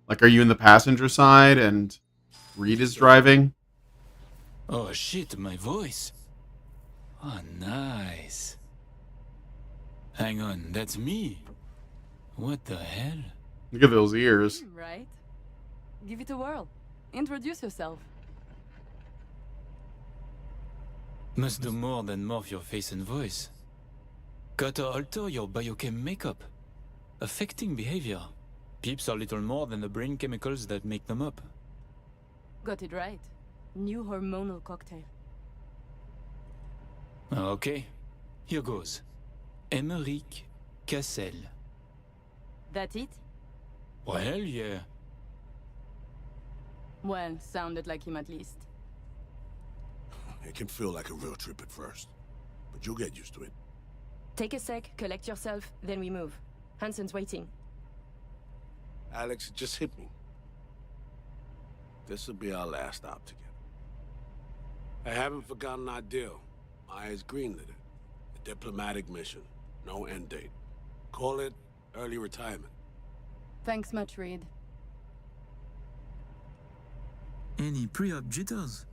Like, are you in the passenger side and Reed is driving? Oh shit, my voice. Oh, nice. Hang on, that's me. What the hell? Look at those ears. Right? Give it a whirl. Introduce yourself. Must do more than morph your face and voice. Gotta alter your biochem makeup, affecting behavior. Peeps are little more than the brain chemicals that make them up. Got it right. New hormonal cocktail. Okay, here goes. Emmerich Cassel. That it? Well, yeah. Well, sounded like him at least. It can feel like a real trip at first, but you'll get used to it. Take a sec, collect yourself, then we move. Hansen's waiting. Alex, it just hit me. This'll be our last stop together. I haven't forgotten our deal. Myers greenlit it. A diplomatic mission. No end date. Call it early retirement. Thanks much, Reed. Any pre-op jitters?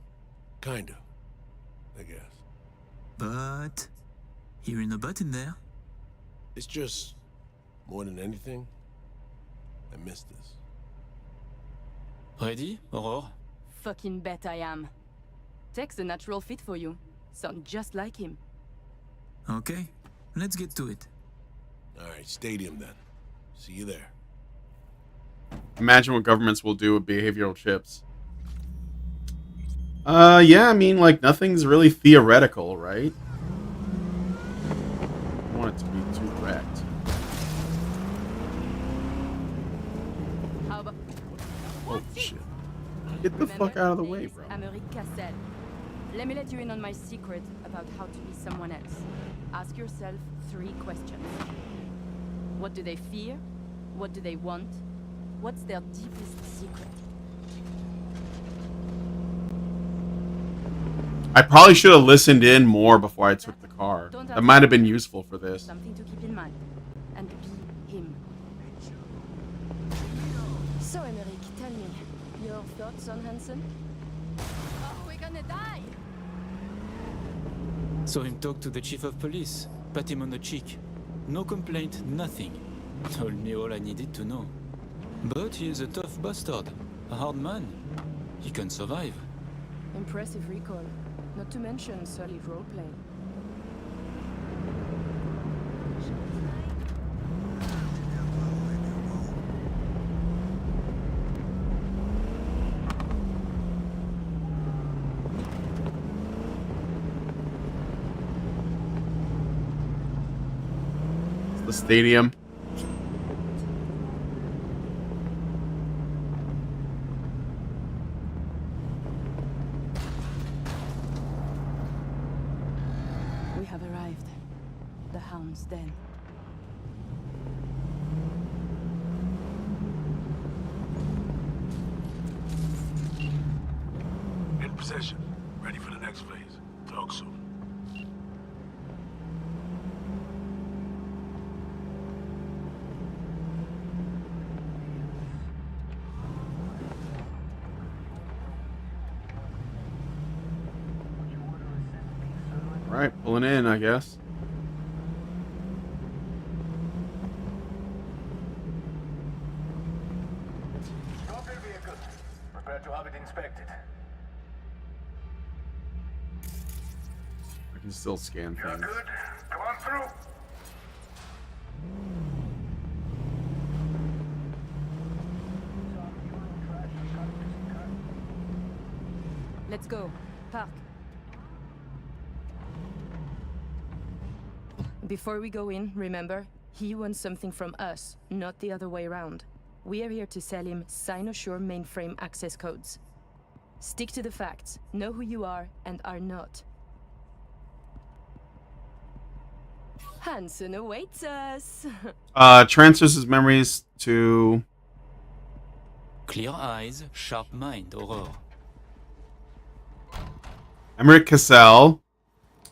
Kinda, I guess. But... Hearing a but in there? It's just, more than anything, I miss this. Ready, Aurore? Fucking bet I am. Tech's a natural fit for you. Sound just like him. Okay, let's get to it. Alright, stadium then. See you there. Imagine what governments will do with behavioral chips. Yeah, I mean, like, nothing's really theoretical, right? I don't want it to be too wrecked. How about... Oh, shit. Get the fuck out of the way, bro. Let me let you in on my secret about how to be someone else. Ask yourself 3 questions. What do they fear? What do they want? What's their deepest secret? I probably should have listened in more before I took the car. That might have been useful for this. Something to keep in mind. And be him. So, Emmerich, tell me, your thoughts on Hansen? Oh, we're gonna die! Saw him talk to the chief of police. Pat him on the cheek. No complaint, nothing. Told me all I needed to know. But he is a tough bastard. A hard man. He can survive. Impressive recall. Not to mention solid roleplay. It's the stadium. We have arrived. The Hound's Den. In possession. Ready for the next phase. Talk soon. Alright, pulling in, I guess. Copy vehicle. Prepare to have it inspected. I can still scan You're things. good. Come on through. Let's go. Park. Before we go in, remember, he wants something from us, not the other way around. We are here to sell him Cynosure mainframe access codes. Stick to the facts, know who you are and are not. Hansen awaits us. Transfers his memories to... Clear eyes, sharp mind, Aurore. Emmerich Cassell.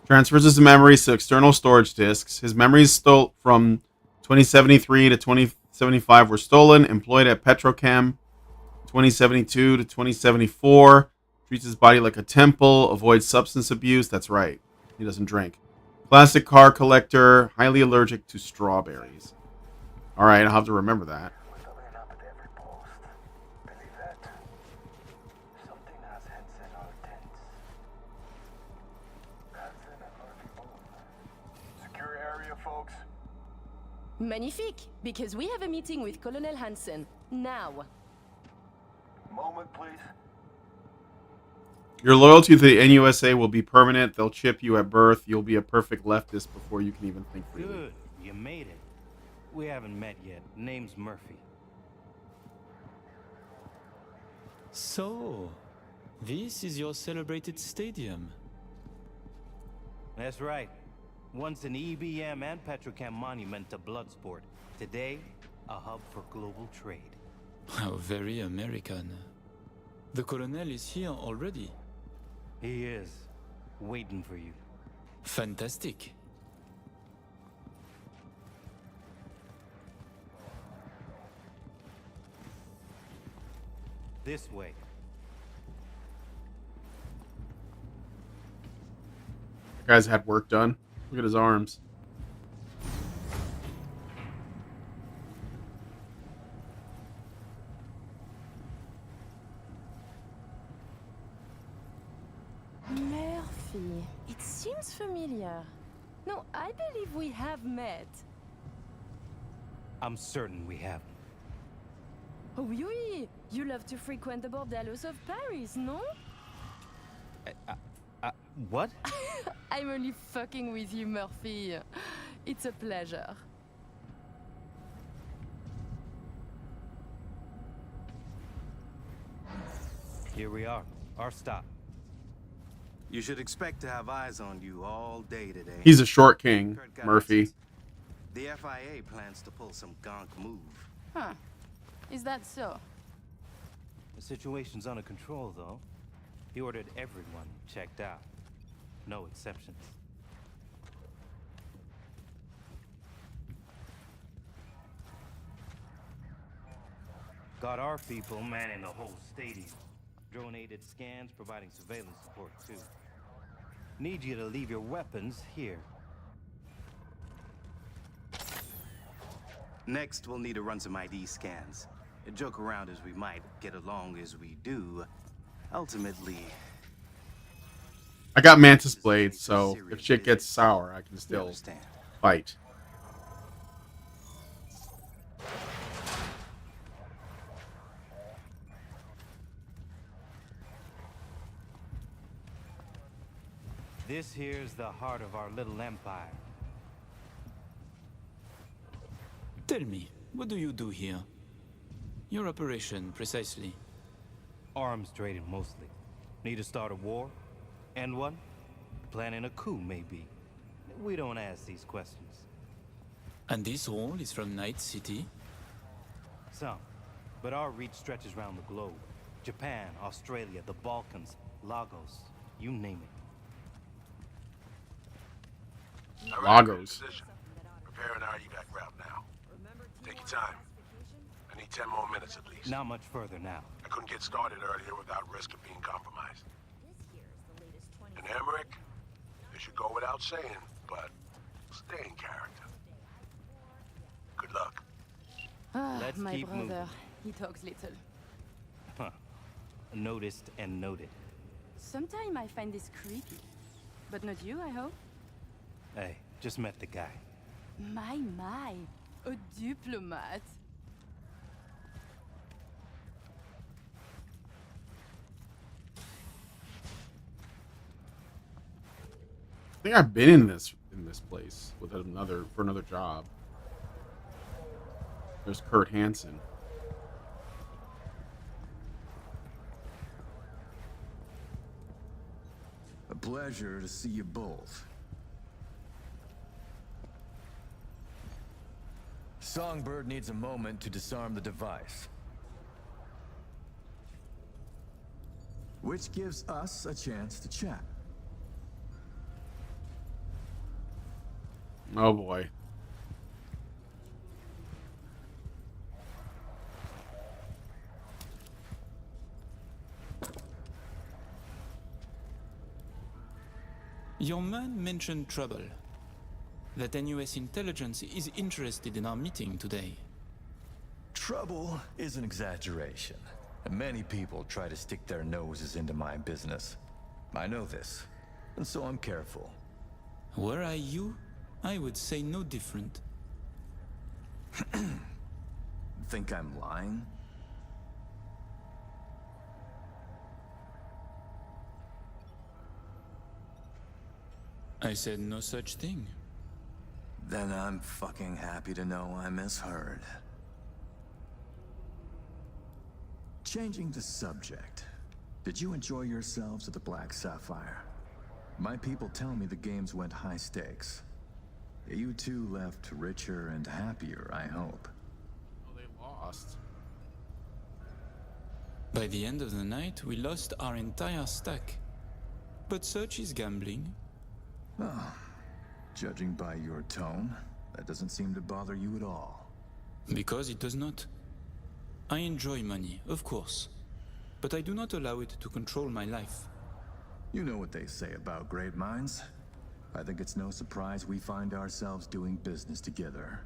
Transfers his memories to external storage disks. His memories stole from 2073 to 2075 were stolen, employed at Petrochem. 2072 to 2074. Treats his body like a temple, avoids substance abuse. That's right. He doesn't drink. Classic car collector, highly allergic to strawberries. Alright, I'll have to remember that. We're doubling up at every post. Believe that. Something has Hansen on tents. Hansen and Murphy both. Secure area, folks. Magnifique, because we have a meeting with Colonel Hansen. Now. Moment, please. Your loyalty to the NUSA will be permanent. They'll chip you at birth. You'll be a perfect leftist before you can even think freely. Good, you made it. We haven't met yet. Name's Murphy. So, this is your celebrated stadium. That's right. Once an EBM and Petrochem monument to Bloodsport. Today, a hub for global trade. How very American. The colonel is here already. He is. Waiting for you. Fantastic. This way. The guy's had work done. Look at his arms. Murphy. It seems familiar. No, I believe we have met. I'm certain we haven't. Oh, oui. You love to frequent the bordellos of Paris, no? What? I'm only fucking with you, Murphy. It's a pleasure. Here we are. Our stop. You should expect to have eyes on you all day today. He's a short king, Kurt got Murphy. it. The FIA plans to pull some gonk move. Huh. Is that so? The situation's under control, though. He ordered everyone checked out. No exceptions. Got our people manning the whole stadium. Drone-aided scans providing surveillance support, too. Need you to leave your weapons here. Next, we'll need to run some ID scans. Joke around as we might, get along as we do. Ultimately, I got Mantis Blades, so if shit gets sour, I can you still understand. fight. This here's the heart of our little empire. Tell me, what do you do here? Your operation, precisely. Arms trading mostly. Need to start a war? End one? Planning a coup, maybe. We don't ask these questions. And this role is from Night City? Some. But our reach stretches around the globe. Japan, Australia, the Balkans, Lagos, you name it. Lagos. Preparing our evac route now. Take your time. I need 10 more minutes at least. Not much further now. I couldn't get started earlier without risk of being compromised. And Emmerich, this should go without saying, but stay in character. Good luck. Ah, Let's my keep brother. moving. He talks little. Huh. Noticed and noted. Sometimes I find this creepy. But not you, I hope? Hey, just met the guy. My, a diplomat. I think I've been in this place with another job. There's Kurt Hansen. A pleasure to see you both. Songbird needs a moment to disarm the device. Which gives us a chance to chat. Oh boy. Your man mentioned trouble. That NUS intelligence is interested in our meeting today. Trouble is an exaggeration. Many people try to stick their noses into my business. I know this, and so I'm careful. Were I you, I would say no different. Think I'm lying? I said no such thing. Then I'm fucking happy to know I misheard. Changing the subject. Did you enjoy yourselves at the Black Sapphire? My people tell me the games went high stakes. You two left richer and happier, I hope. Oh, they lost. By the end of the night, we lost our entire stack. But such is gambling. Oh, judging by your tone, that doesn't seem to bother you at all. Because it does not. I enjoy money, of course. But I do not allow it to control my life. You know what they say about great minds? I think it's no surprise we find ourselves doing business together.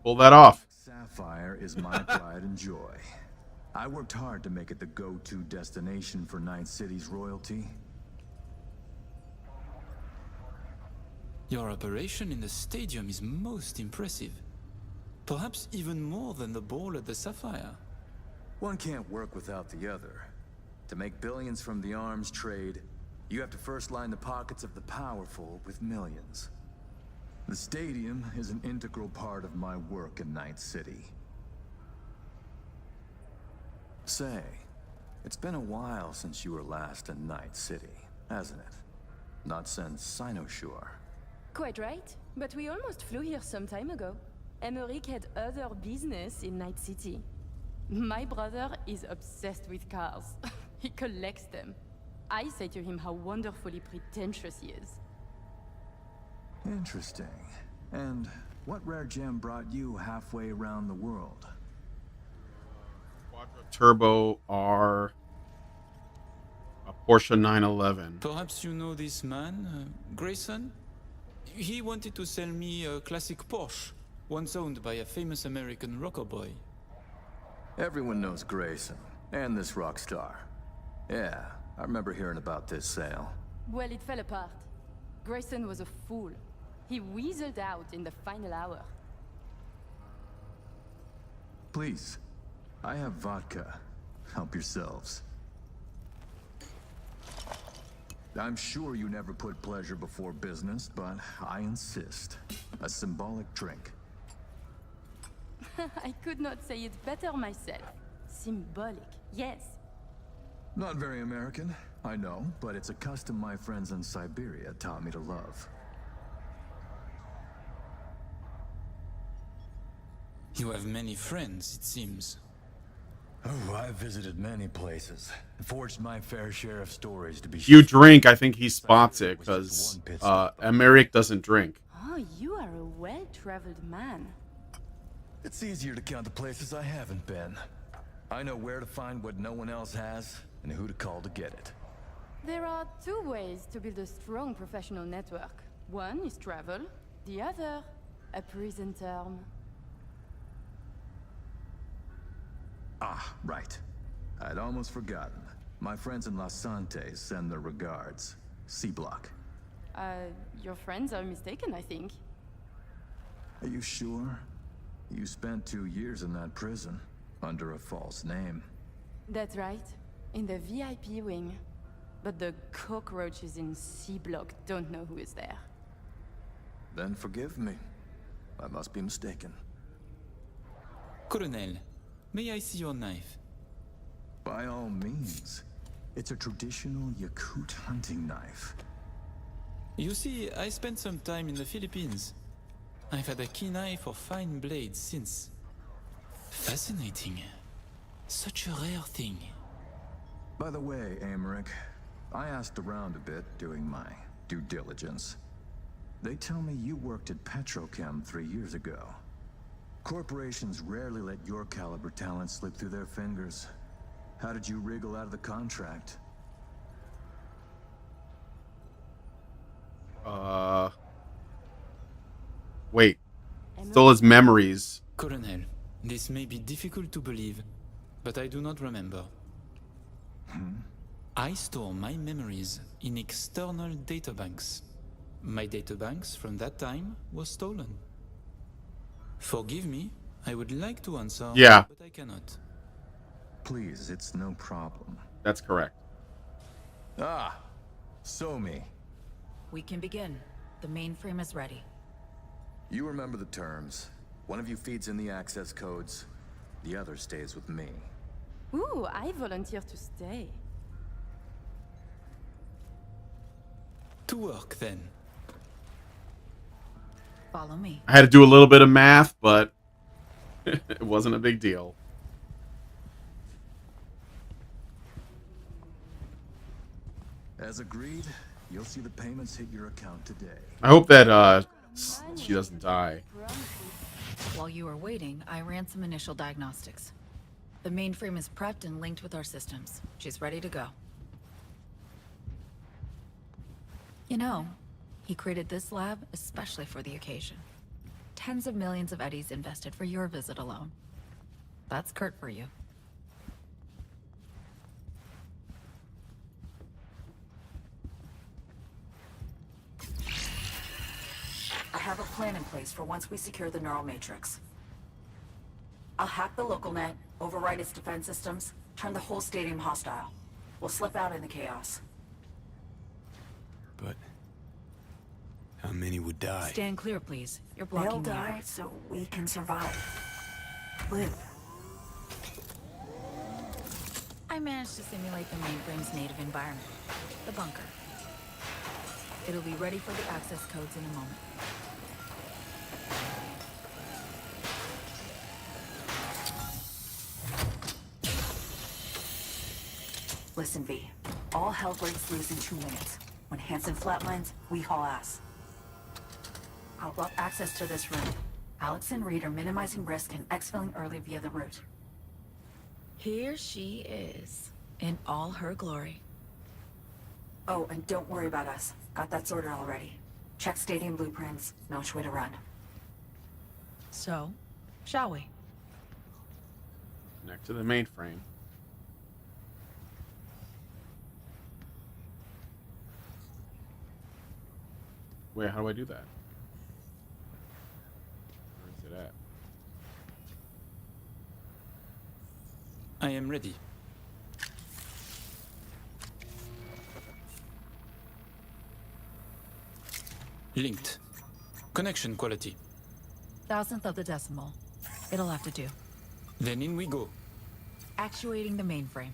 Pull that off. Sapphire is my pride and joy. I worked hard to make it the go-to destination for Night City's royalty. Your operation in the stadium is most impressive. Perhaps even more than the ball at the Sapphire. One can't work without the other. To make billions from the arms trade, you have to first line the pockets of the powerful with millions. The stadium is an integral part of my work in Night City. Say, it's been a while since you were last in Night City, hasn't it? Not since Cynosure. Quite right, but we almost flew here some time ago. Emmerich had other business in Night City. My brother is obsessed with cars. He collects them. I say to him how wonderfully pretentious he is. Interesting. And what rare gem brought you halfway around the world? Turbo R, a Porsche 911. Perhaps you know this man, Grayson? He wanted to sell me a classic Porsche, once owned by a famous American rocker boy. Everyone knows Grayson, and this rockstar. Yeah, I remember hearing about this sale. Well, it fell apart. Grayson was a fool. He weaseled out in the final hour. Please, I have vodka. Help yourselves. I'm sure you never put pleasure before business, but I insist. A symbolic drink. I could not say it better myself. Symbolic, yes. Not very American, I know, but it's a custom my friends in Siberia taught me to love. You have many friends, it seems. Oh, I've visited many places. Forged my fair share of stories to be sure. You drink, I think he spots it, because Emmerich doesn't drink. Oh, you are a well-traveled man. It's easier to count the places I haven't been. I know where to find what no one else has, and who to call to get it. There are two ways to build a strong professional network. One is travel, the other, a prison term. Ah, right. I'd almost forgotten. My friends in Los Santos send their regards. C-Block. Your friends are mistaken, I think. Are you sure? You spent 2 years in that prison, under a false name. That's right. In the VIP wing. But the cockroaches in C-Block don't know who is there. Then forgive me. I must be mistaken. Colonel, may I see your knife? By all means. It's a traditional Yakut hunting knife. You see, I spent some time in the Philippines. I've had a keen eye for fine blades since. Fascinating. Such a rare thing. By the way, Emmerich, I asked around a bit doing my due diligence. They tell me you worked at Petrochem 3 years ago. Corporations rarely let your caliber talent slip through their fingers. How did you wriggle out of the contract? Wait. Stole his memories. Colonel, this may be difficult to believe, but I do not remember. I store my memories in external databanks. My databanks from that time was stolen. Forgive me, I would like to answer, Yeah. but I cannot. Please, it's no problem. That's correct. Ah, so me. We can begin. The mainframe is ready. You remember the terms. One of you feeds in the access codes. The other stays with me. Ooh, I volunteer to stay. To work, then. Follow me. I had to do a little bit of math, but it wasn't a big deal. As agreed, you'll see the payments hit your account today. I hope that she doesn't die. While you were waiting, I ran some initial diagnostics. The mainframe is prepped and linked with our systems. She's ready to go. You know, He created this lab especially for the occasion. Tens of millions of eddies invested for your visit alone. That's Kurt for you. I have a plan in place for once we secure the neural matrix. I'll hack the local net, override its defense systems, turn the whole stadium hostile. We'll slip out in the chaos. But how many would die? Stand clear, please. You're blocking the die so we can survive. Live. I managed to simulate the mainframe's native environment, the bunker. It'll be ready for the access codes in a moment. Listen, V. All hell breaks loose in 2 minutes. When Hansen flatlines, we haul ass. I'll block access to this room. Alex and Reed are minimizing risk and exfilling early via the route. Here she is, in all her glory. Oh, and don't worry about us. Got that sorted already. Check stadium blueprints, know which way to run. So, shall we? Connect to the mainframe. Wait, how do I do that? Where is it at? I am ready. Linked. Connection quality. 1,000th of the decimal. It'll have to do. Then in we go. Actuating the mainframe.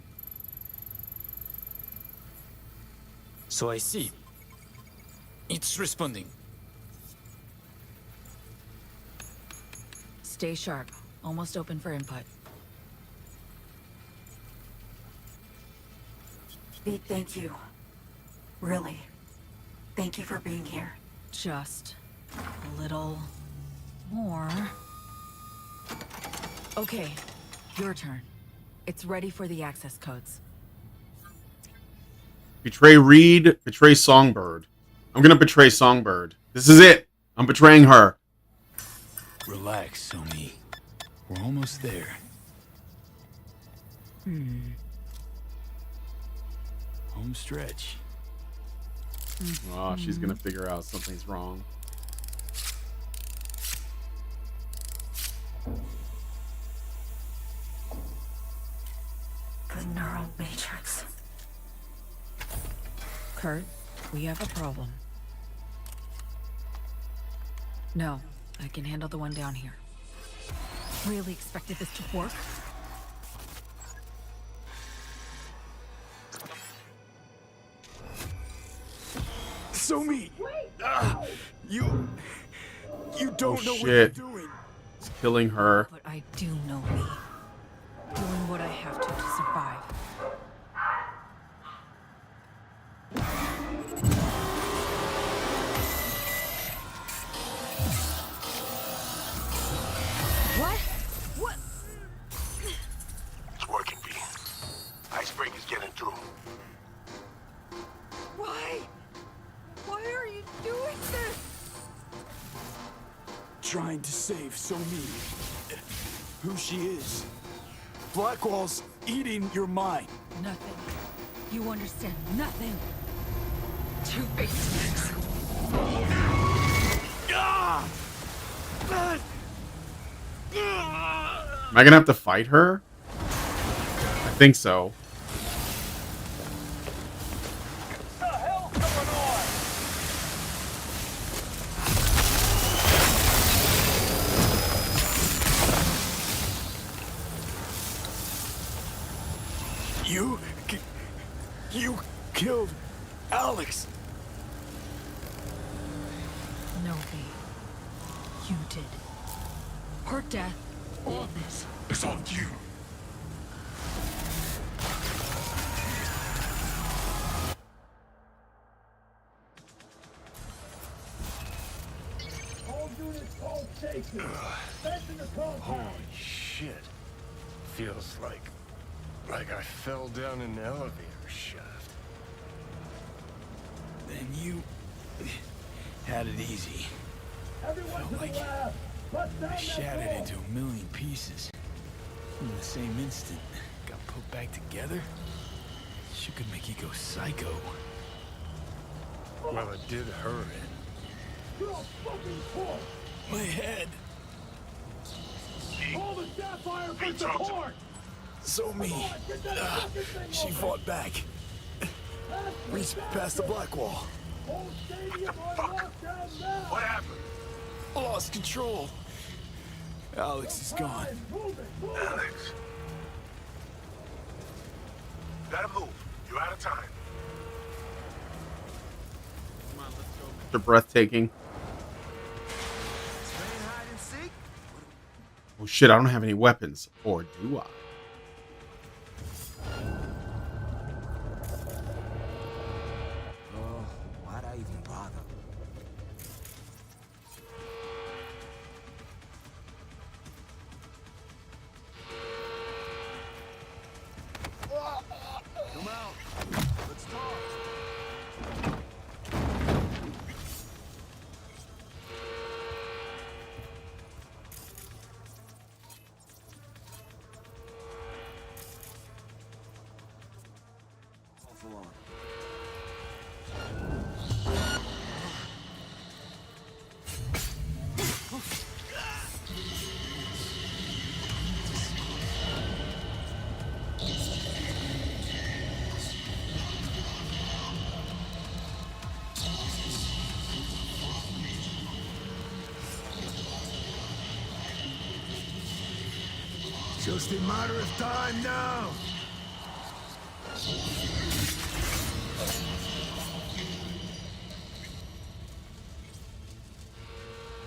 So I see. It's responding. Stay sharp. Almost open for input. V, thank you. Really. Thank you for being here. Just a little more. Okay, your turn. It's ready for the access codes. Betray Reed, betray Songbird. I'm gonna betray Songbird. This is it. I'm betraying her. Relax, Somi. We're almost there. Home stretch. Oh, she's gonna figure out something's wrong. The neural matrix. Kurt, we have a problem. No, I can handle the one down here. Really expected this to work? Somi! You don't know what you're Shit. doing. It's killing her. But I do know me. Doing what I have to survive. What? What? It's working, V. Icebreaker's getting through. Why? Why are you doing this? Trying to save Somi. Who she is. Blackwall's eating your mind. Nothing. You understand nothing. Too basic. Am I gonna have to fight her? I think so. What the hell's going on? You killed Alex. No, V. You did. Her death, all this. It's on you. All units, all safety. Back to the compound. Holy shit. Feels like I fell down an elevator shaft. Then you Had it easy. Felt like I shattered into a million pieces. In the same instant, got put back together. She could make you go psycho. Well, it did her in. My head. Hold the Sapphire for support! So me. She fought back. Reached past the black wall. What happened? Lost control. Alex is gone. Alex. Gotta move. You're out of time. Come on, let's go. Mr. Breathtaking. Oh shit, I don't have any weapons. Or do I? Oh, why'd I even bother? Come out. Let's talk. Awful on. Just a matter of time now.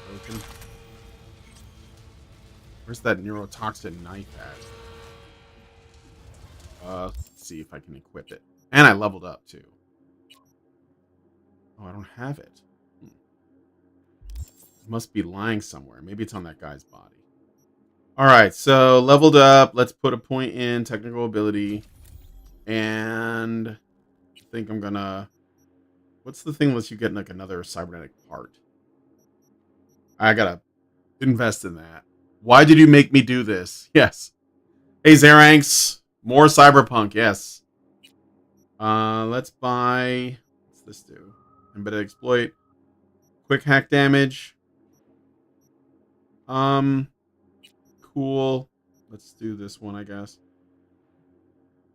Broken. Where's that neurotoxin knife at? Let's see if I can equip it. And I leveled up too. Oh, I don't have it. It must be lying somewhere. Maybe it's on that guy's body. Alright, so leveled up. Let's put a point in technical ability. And I think I'm gonna... What's the thing that lets you get like another cybernetic part? I gotta invest in that. Why did you make me do this? Yes. Hey, Zaranx. More Cyberpunk, yes. Let's buy... What's this do? Embedded exploit. Quick hack damage. Cool. Let's do this one, I guess.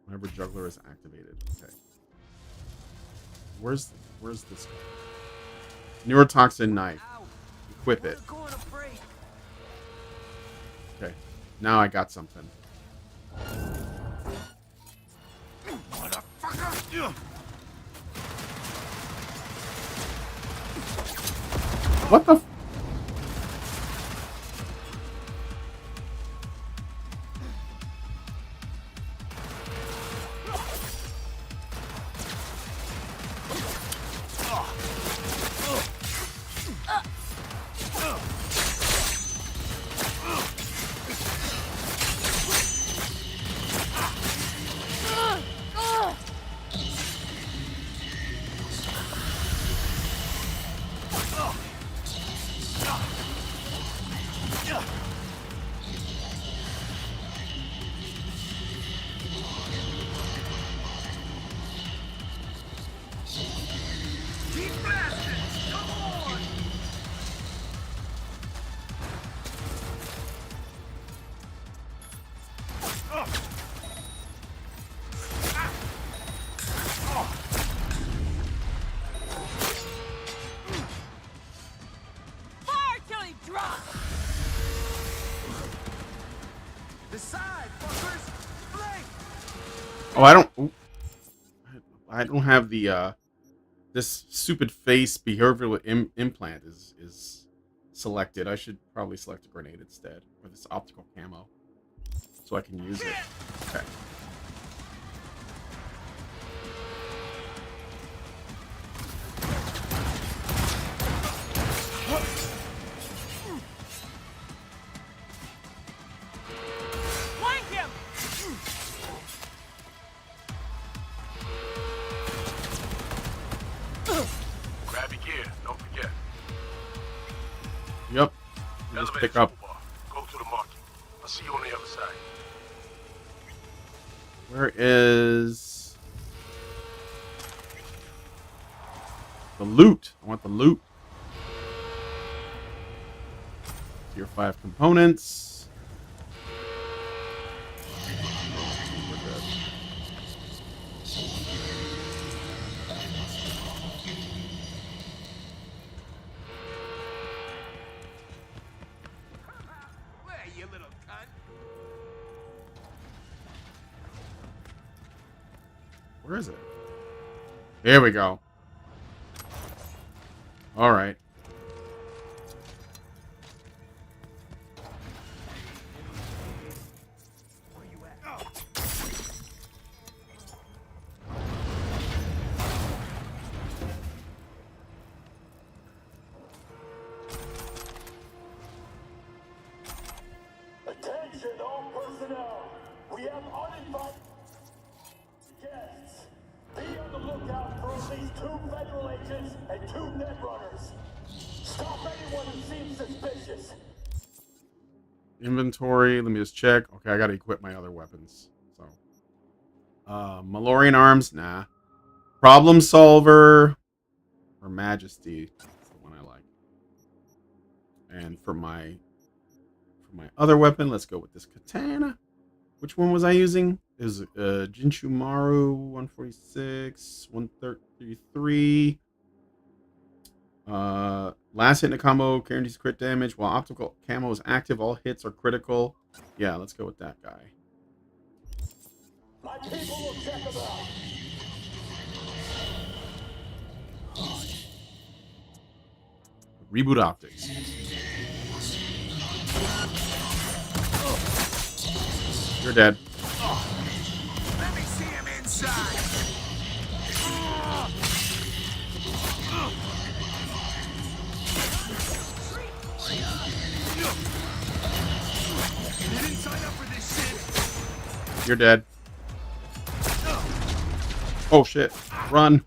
Whenever juggler is activated. Okay. Where's this guy? Neurotoxin knife. Equip it. Okay. Now I got something. What the f- Oh, I don't have the this stupid face behavioral implant is selected. I should probably select a grenade instead, or this optical camo, so I can use it. Okay. Grab your gear. Don't forget. Yep. Just pick up. Go to the market. I'll see you on the other side. Where is the loot? I want the loot. Tier 5 components. We're good. You little cunt. Where is it? Here we go. All right. Attention all personnel. We have uninvited guests. Be on the lookout for at least 2 federal agents and 2 netrunners. Stop anyone who seems suspicious. Inventory. Let me just check. Okay, I gotta equip my other weapons. So, Malorian arms. Nah. Problem solver or majesty. That's the one I like. And for my other weapon, let's go with this katana. Which one was I using? It was Jinshumaru 146, 133. Last hit in a combo guarantees crit damage. While optical camo is active, all hits are critical. Yeah, let's go with that guy. My people will check them out. Reboot optics. You're dead. Let me see him inside. You didn't sign up for this shit. You're dead. Oh shit. Run.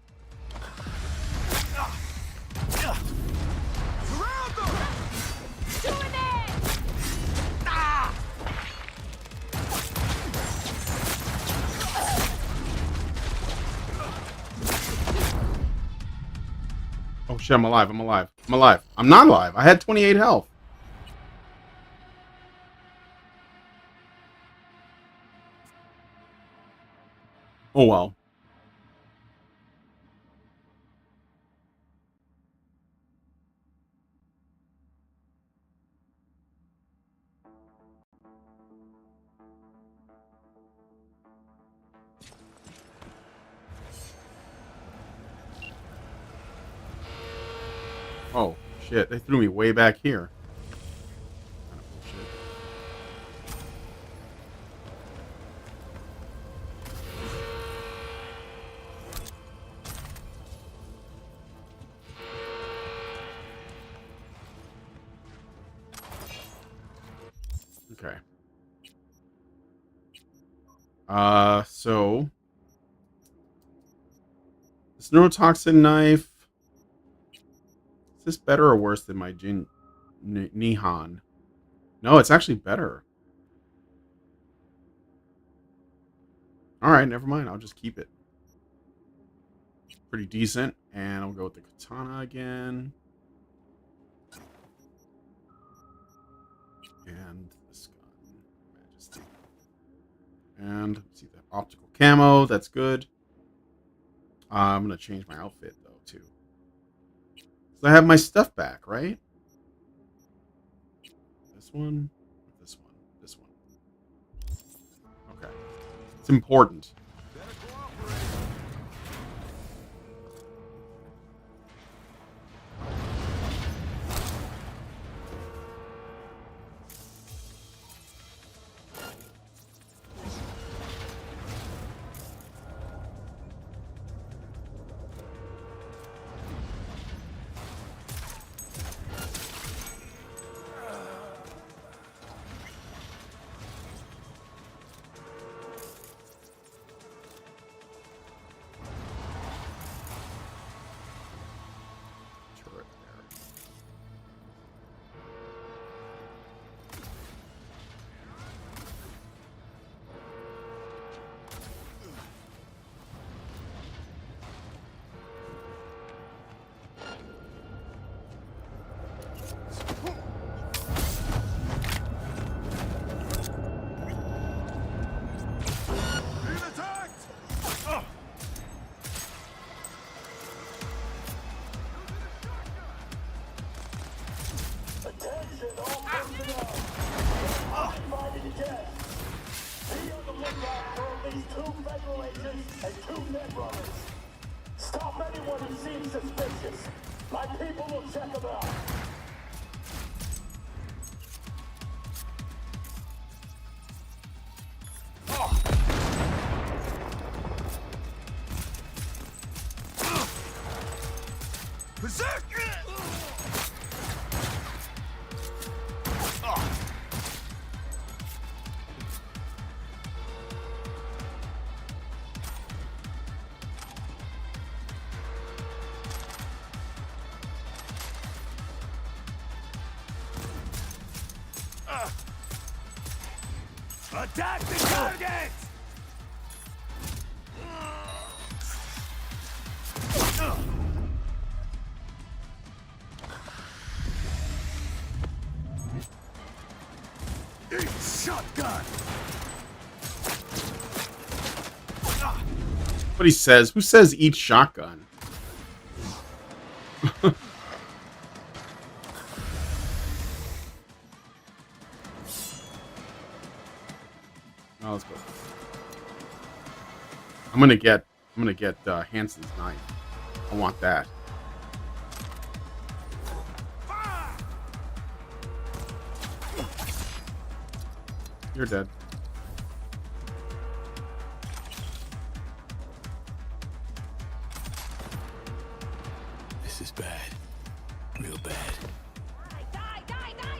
Oh shit, I'm alive. I'm alive. I'm alive. I'm not alive. I had 28 health. Oh well. Oh shit, they threw me way back here. Kind of bullshit. Okay. So this neurotoxin knife. Is this better or worse than my Nihon? No, it's actually better. Alright, never mind. I'll just keep it. Pretty decent. And I'll go with the katana again. And this gun. Majesty. And let's see that optical camo. That's good. I'm going to change my outfit, though, too. So I have my stuff back, right? This one, this one, this one. Okay. It's important. and all personnel. Uninvited guests. Be on the lookout for at least 2 federal agents and 2 net runners. Stop anyone who seems suspicious. My people will check them out. Attack the target! Shotgun! What he says? Who says eat shotgun? Oh, let's go. I'm gonna get Hansen's knife. I want that. You're dead. This is bad. Real bad. Die, die, die, die!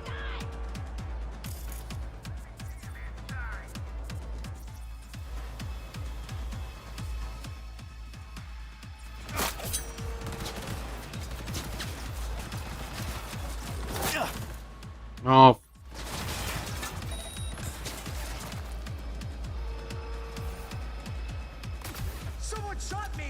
Oh. Someone shot me!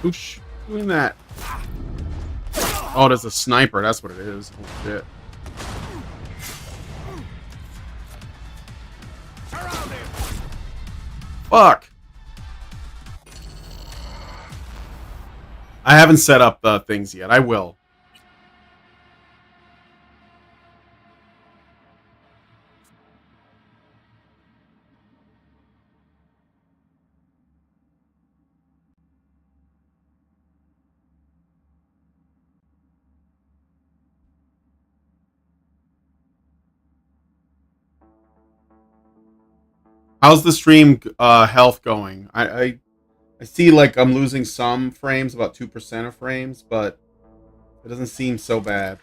Who's doing that? Oh, there's a sniper. That's what it is. Oh, shit. Fuck. I haven't set up the things yet. I will. How's the stream health going? I see like I'm losing some frames, about 2% of frames, but it doesn't seem so bad.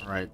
All right.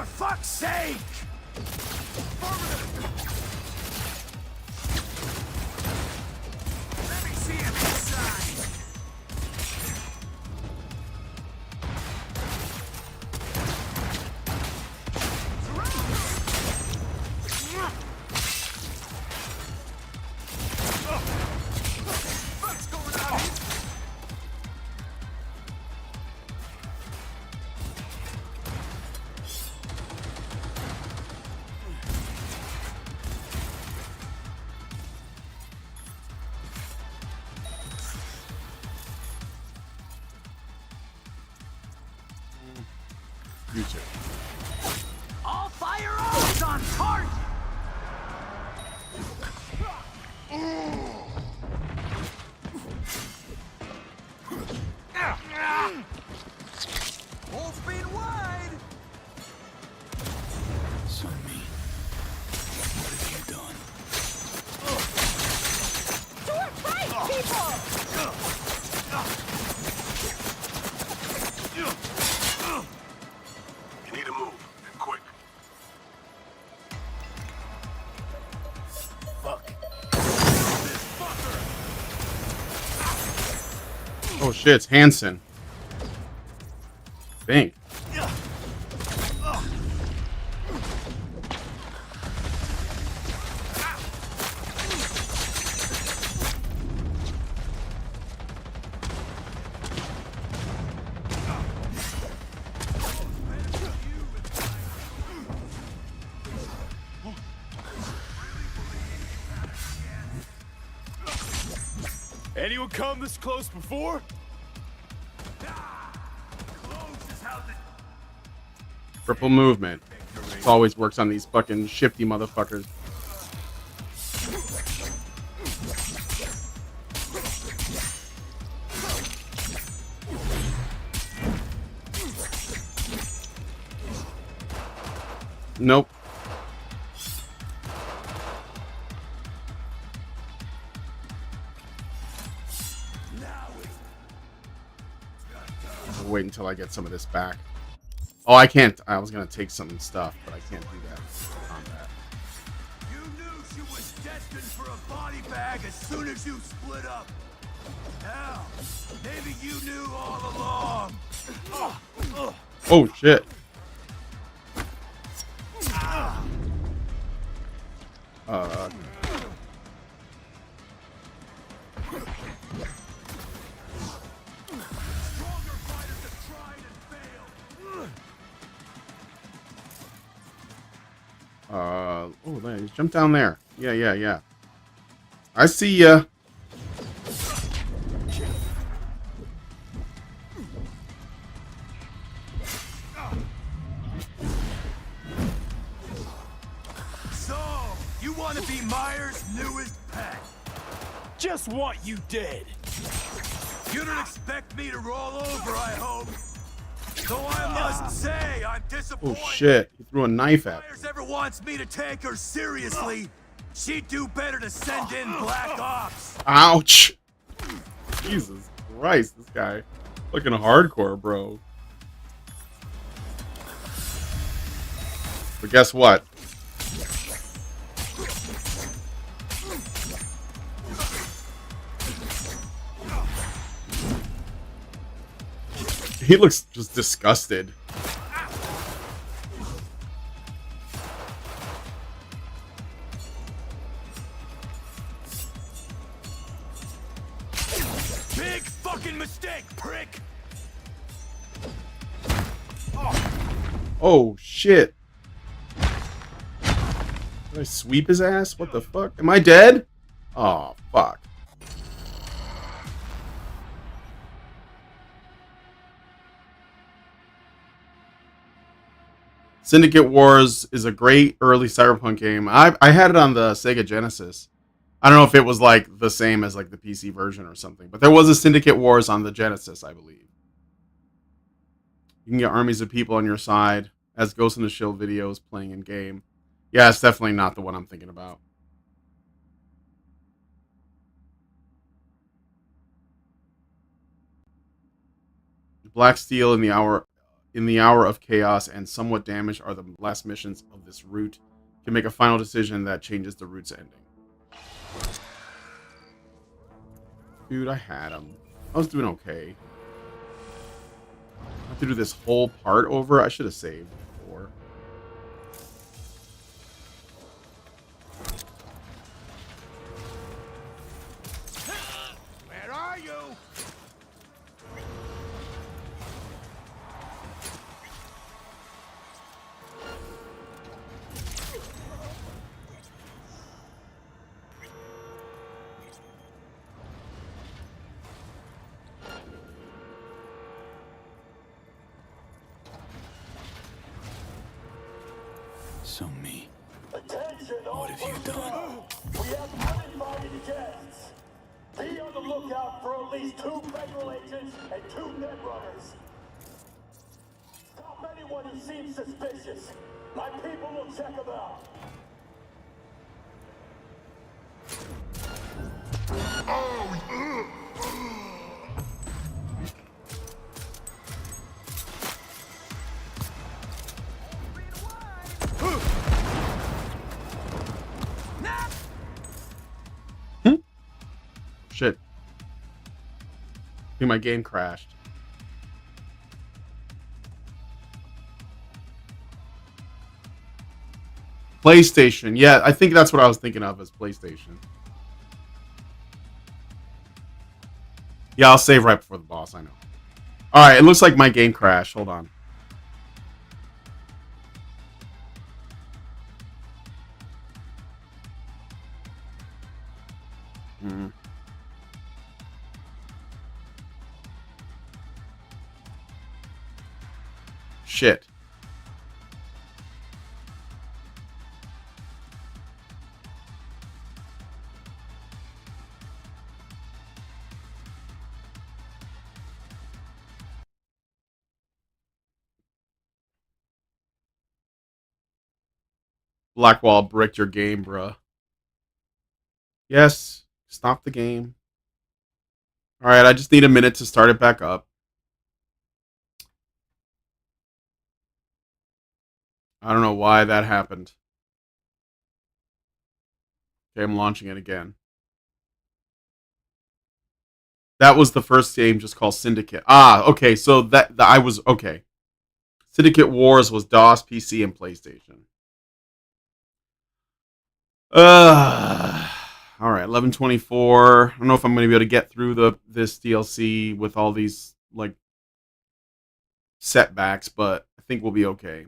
For fuck's sake! Let me see him inside. What's going on? Future. All firearms on target! Full speed wide! So me. What have you done? To our fight, people! You need to move, and quick. Fuck. Oh shit, it's Hansen. Think. Anyone come this close before? Triple movement. It always works on these fucking shifty motherfuckers. Nope. I'll wait until I get some of this back. Oh, I can't. I was gonna take some stuff, but I can't do that. Combat. You knew she was destined for a body bag as soon as you split up. Hell, maybe you knew all along. Oh shit. Oh, there, just jump down there. Yeah. I see ya. So, you want to be Myers' newest pet? Just what you did. You don't expect me to roll over, I hope. Though I must say, I'm disappointed. Oh shit. He threw a knife at me. Myers ever wants me to take her seriously, she'd do better to send in Black Ops. Ouch. Jesus Christ, this guy looking hardcore, bro. But guess what? He looks just disgusted. Big fucking mistake, prick! Oh shit. Did I sweep his ass? What the fuck? Am I dead? Oh fuck. Syndicate Wars is a great early Cyberpunk game. I had it on the Sega Genesis. I don't know if it was like the same as like the PC version or something, but there was a Syndicate Wars on the Genesis, I believe. You can get armies of people on your side as Ghost in the Shell videos playing in game. Yeah, it's definitely not the one I'm thinking about. Black Steel in the in the hour of chaos and somewhat damaged are the last missions of this route. You can make a final decision that changes the route's ending. Dude, I had him. I was doing okay. I have to do this whole part over. I should have saved before. Where are you? So me. Attention, What have you done? We have uninvited guests. Be on the lookout for at least 2 federal agents and 2 net runners. Stop anyone who seems suspicious. My people will check them out. Shit. I think my game crashed. PlayStation. Yeah, I think that's what I was thinking of as PlayStation. Yeah, I'll save right before the boss, I know. Alright, it looks like my game crashed. Hold on. Shit. Blackwall bricked your game, bruh. Yes. Stop the game. Alright, I just need a minute to start it back up. I don't know why that happened. Okay, I'm launching it again. That was the first game just called Syndicate. Ah, okay, so I was okay. Syndicate Wars was DOS, PC, and PlayStation. All right, 11:24. I don't know if I'm going to be able to get through this DLC with all these like setbacks, but I think we'll be okay.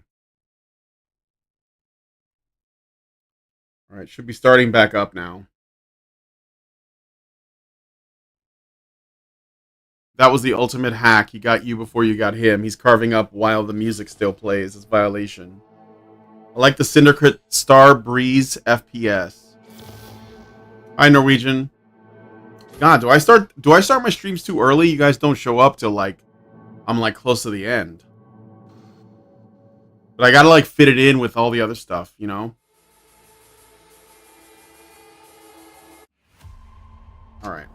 All right, should be starting back up now. That was the ultimate hack. He got you before you got him. He's carving up while the music still plays. It's violation. I like the Syndicate Star Breeze FPS. Hi, Norwegian. God, do I start my streams too early? You guys don't show up till like I'm like close to the end. But I gotta like fit it in with all the other stuff, you know? Alright.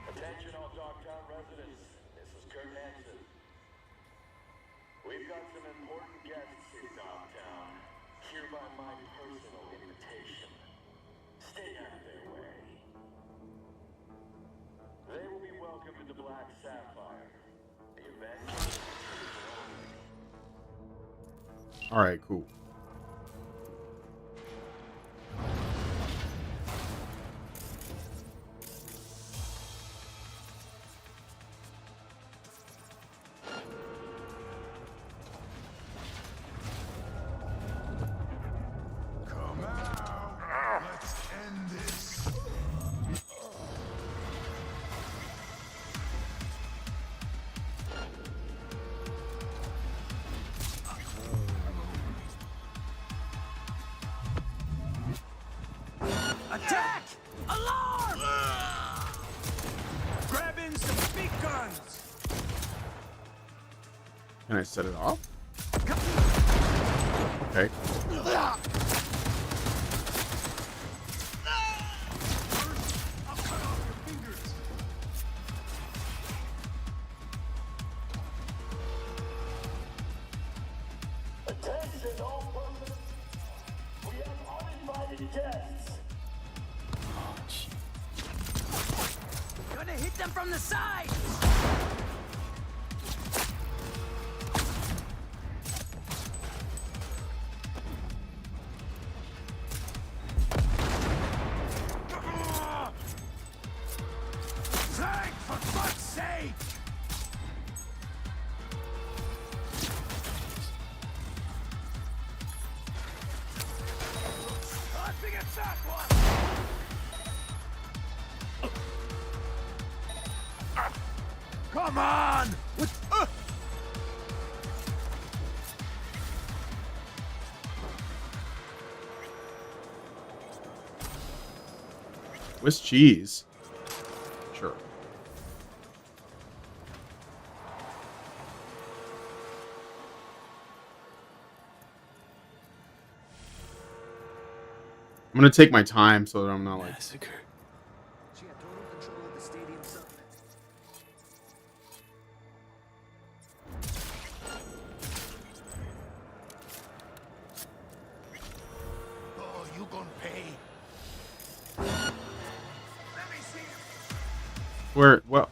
Attention all Dogtown residents. This is Kurt Hansen. We've got some important guests in Dogtown. Hereby my personal invitation. Stay out of their way. They will be welcomed into Black Sapphire. The event is only. Alright, cool. Come out. Let's end this. Attack! Alarm! Grab in some big guns! Can I set it off? Okay. from the side! Tank, for fuck's sake! Let's get that one! Come on! Swiss cheese. Sure. I'm gonna take my time so that I'm not like. Massacre. She had total control of the stadium zone. Oh, you gonna pay? Let me see him. Where? What?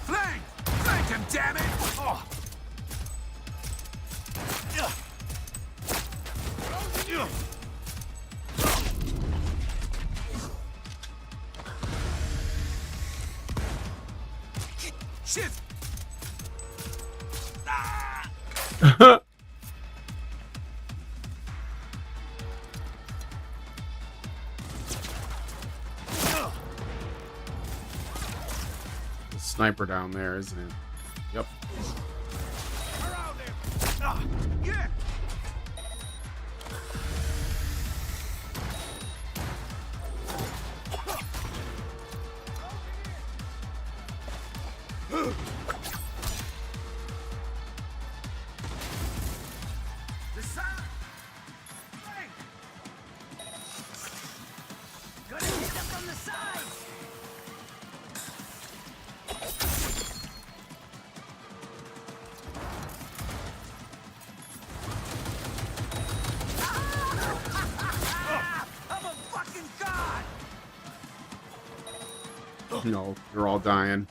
Flank! Flank him, damn it! Oh. Shit! Ah! The sniper down there, isn't it? Yep. Around him! Ah, yeah! The side! Flank! Gonna hit them from the sides! I'm a fucking god! No, you're all dying.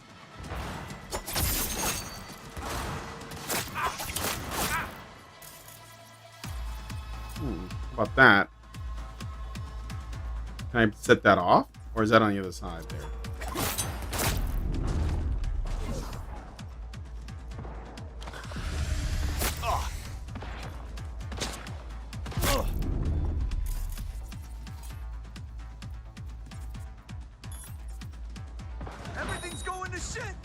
How about that? Can I set that off? Or is that on the other side there? Everything's going to shit!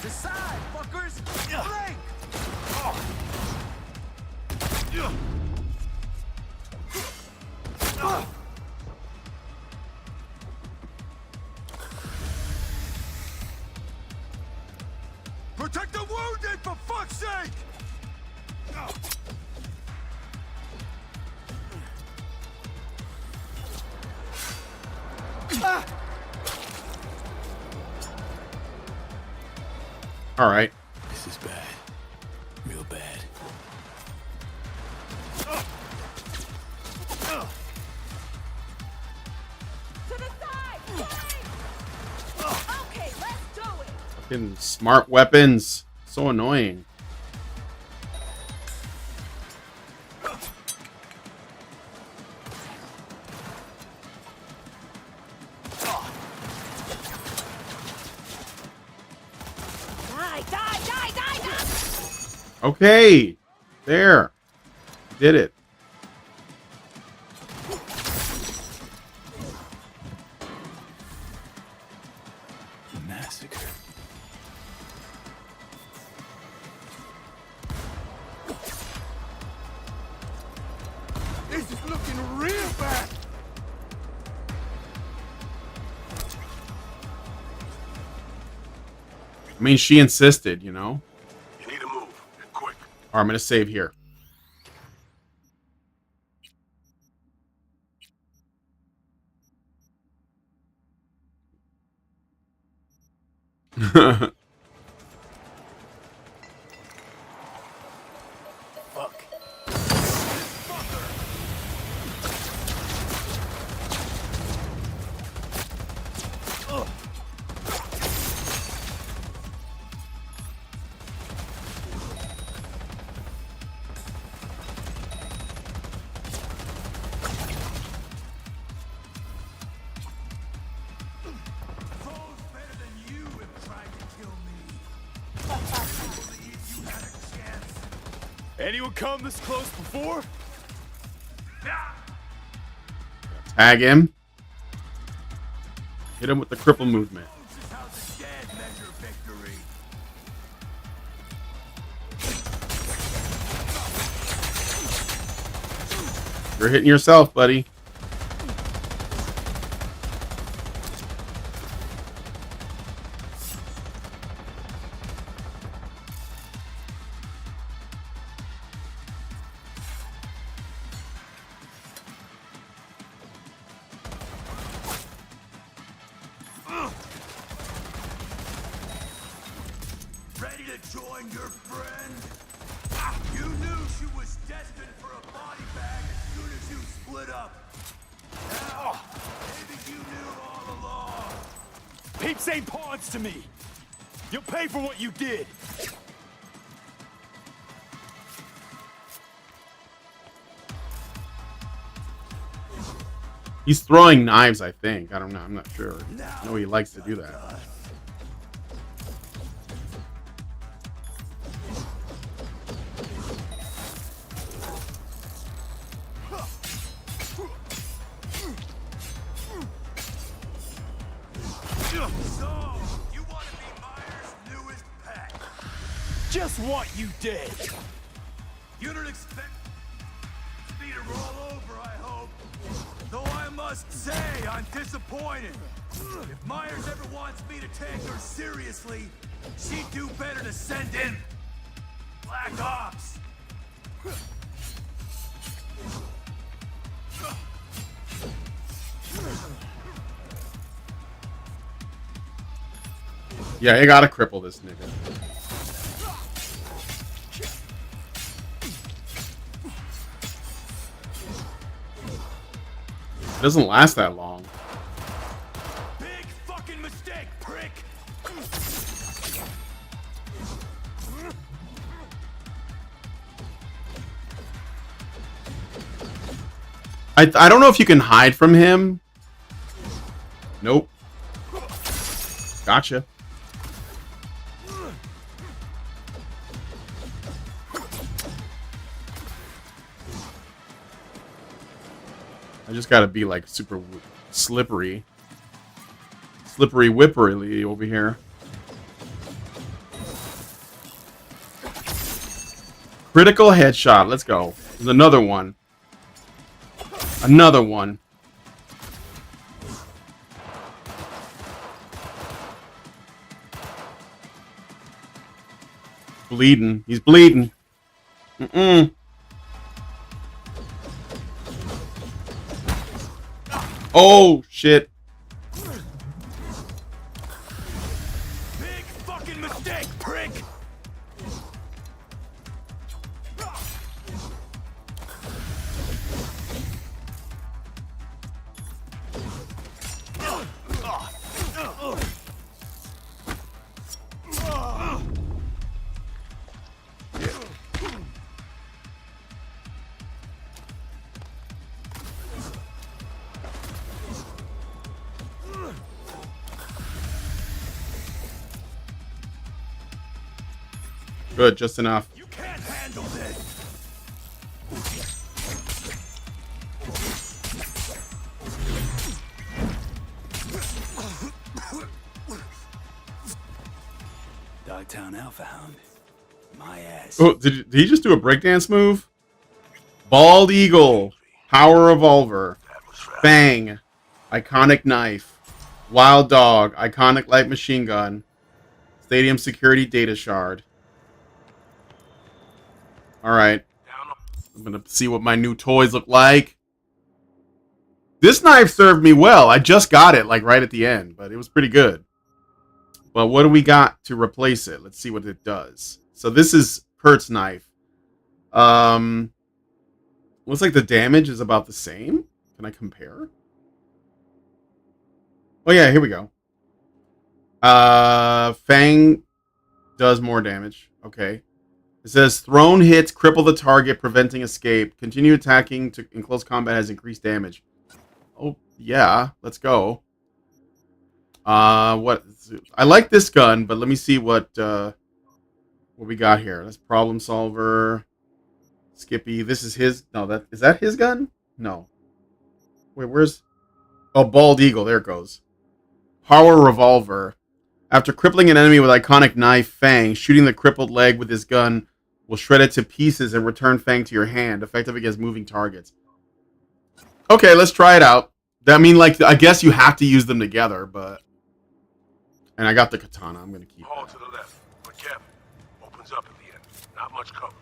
Decide, fuckers! Flank! Protect the wounded, for fuck's sake! All right. This is bad. Real bad. To the side! Okay, let's do it! Fucking smart weapons. So annoying. Die! Okay. There. Did it. Massacre. This is looking real bad! I mean, she insisted, you know? You need to move, and quick. All right, I'm going to save here. Anyone come this close before? Tag him. Hit him with the cripple movement. You're hitting yourself, buddy. Ready to join your friend? You knew she was destined for a body bag as soon as you split up. Now, maybe you knew all along. Peeps ain't pawns to me. You'll pay for what you did. He's throwing knives, I think. I don't know. I'm not sure. I know he likes to do that. So, you want to be Myers' newest pet? Just what you did. You don't expect me to roll over, I hope. Though I must say, I'm disappointed. If Myers ever wants me to take her seriously, she'd do better to send in Black Ops. Yeah, you gotta cripple this nigga. It doesn't last that long. Big fucking mistake, prick! I don't know if you can hide from him. Nope. Gotcha. I just gotta be like super slippery. Slippery whippery over here. Critical headshot. Let's go. There's another one. Another one. Bleeding. He's bleeding. Mm-mm. Oh, shit. Big fucking mistake, prick! Good, just enough. You can't handle this! Dogtown Alpha Hound. My ass. Oh, did he just do a breakdance move? Bald Eagle. Power Revolver. Bang. Iconic Knife. Wild Dog. Iconic Light Machine Gun. Stadium Security Data Shard. Alright. I'm gonna see what my new toys look like. This knife served me well. I just got it, like, right at the end. But it was pretty good. But what do we got to replace it? Let's see what it does. So this is Kurt's knife. Looks like the damage is about the same. Can I compare? Oh yeah, here we go. Fang does more damage. Okay. It says thrown hits cripple the target, preventing escape. Continue attacking in close combat has increased damage. Oh yeah, let's go. What? I like this gun, but let me see what we got here. That's problem solver. Skippy. This is his. No, is that his gun? No. Wait, where's? Oh, bald eagle. There it goes. Power revolver. After crippling an enemy with iconic knife, Fang, shooting the crippled leg with his gun will shred it to pieces and return Fang to your hand, effective against moving targets. Okay, let's try it out. I mean, like, I guess you have to use them together, but... And I got the katana. I'm going to keep Hall to the left, but careful. Opens up at the end. Not much cover.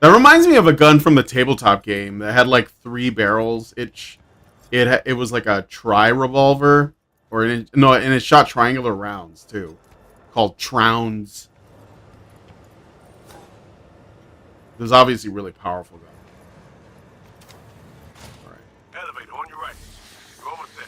That reminds me of a gun from the tabletop game that had, like, 3 barrels. It was like a tri-revolver. And it shot triangular rounds, too. Called Trounds. It was obviously really powerful gun. Alright. Elevator on your right. You're almost there.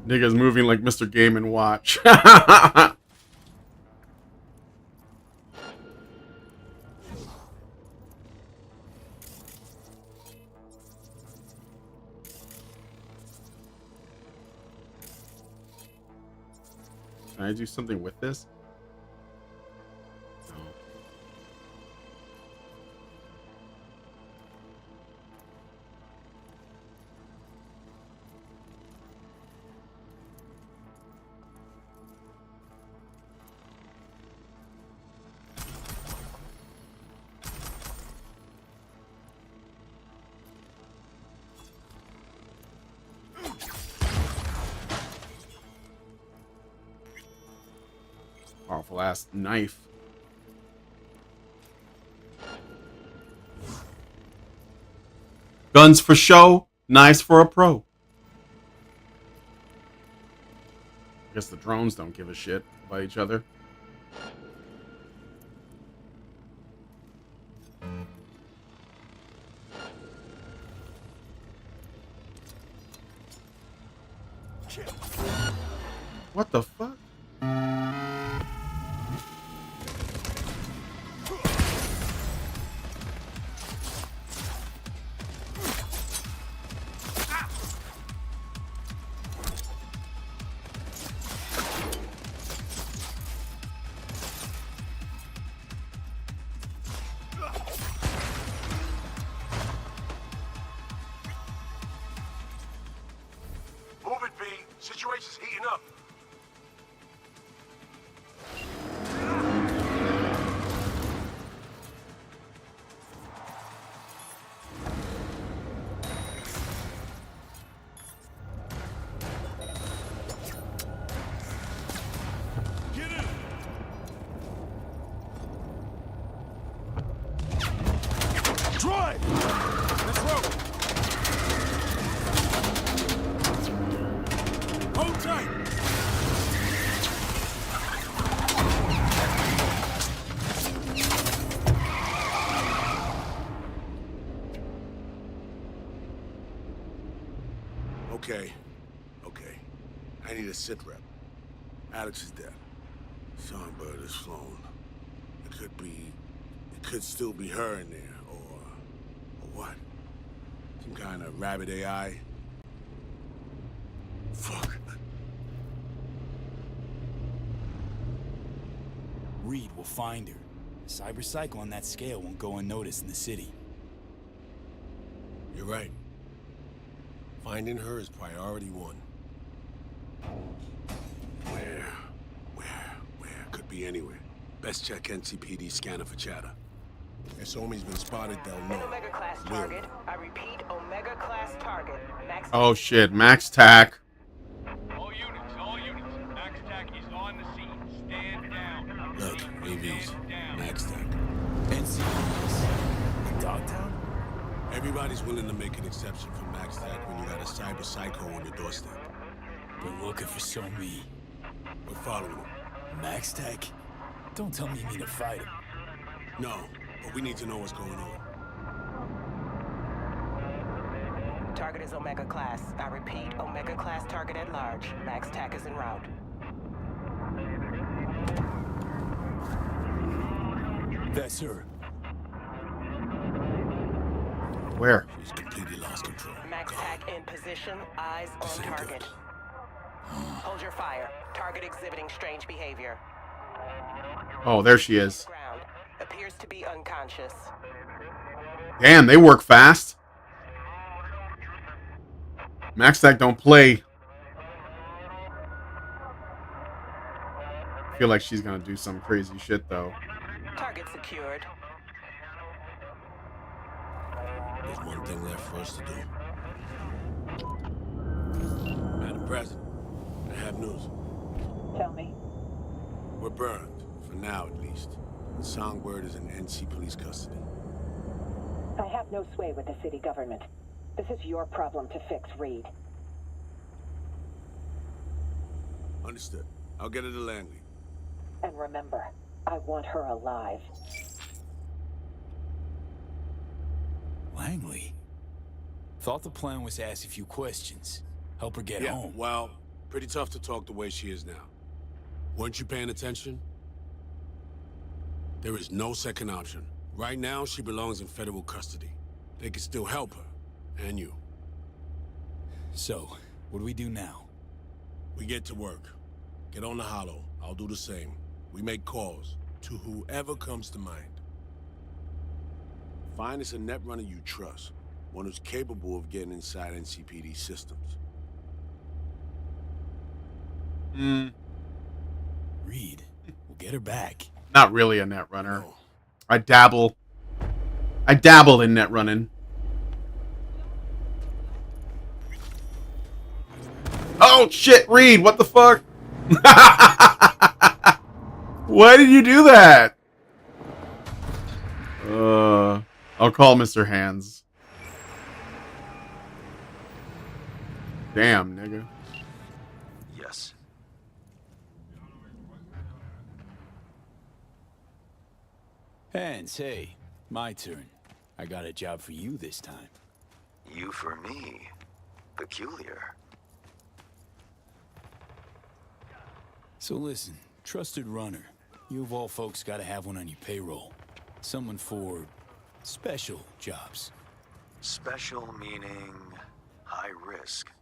Nigga's moving like Mr. Game & Watch. Can I do something with this? No. Powerful ass knife. Guns for show, knives for a pro. I guess the drones don't give a shit about each other. What the fuck? Move it, B. Situation's heating up. Okay. I need a sit rep. Alex is dead. Songbird is flown. It could still be her in there, or what? Some kind of rabbit AI? Fuck. Reed will find her. A cyber cycle on that scale won't go unnoticed in the city. You're right. Finding her is priority 1. Where? Could be anywhere. Best check NCPD scanner for chatter. If Somi's been spotted, they'll know. Omega class target. I repeat, Omega class target. Max. Oh shit, Max Tack. All units. Max Tack is on the scene. Stand down. Look, AVs. Max Tech. NCPD. In Dogtown? Everybody's willing to make an exception for Max Tech when you got a cyber psycho on your doorstep. We're looking for Somi. We're following him. Max Tech? Don't tell me you mean to fight him. No, but we need to know what's going on. Target is Omega class. I repeat, Omega class target at large. Max Tack is en route. That's her. Where? She's completely lost control. Max Tack in position. Eyes on target. Hold your fire. Target exhibiting strange behavior. Oh, there she is. Ground. Appears to be unconscious. Damn, they work fast. Max Tack don't play. I feel like she's gonna do some crazy shit though. Target secured. There's one thing left for us to do. Madam President, I have news. Tell me. We're burned, for now at least. And Songbird is in NC police custody. I have no sway with the city government. This is your problem to fix, Reed. Understood. I'll get her to Langley. And remember, I want her alive. Langley? Thought the plan was to ask a few questions. Help her get home. Well, pretty tough to talk the way she is now. Weren't you paying attention? There is no second option. Right now, she belongs in federal custody. They can still help her. And you. So, what do we do now? We get to work. Get on the hollow. I'll do the same. We make calls to whoever comes to mind. Find us a netrunner you trust. One who's capable of getting inside NCPD systems. Reed, we'll get her back. Not really a net runner. No. I dabble in net running. Oh shit, Reed, what the fuck? Why did you do that? I'll call Mr. Hands. Damn, nigga. Yes. Hands, hey, my turn. I got a job for you this time. You for me. Peculiar. So listen, trusted runner. You of all folks gotta have one on your payroll. Someone for special jobs. Special meaning high risk.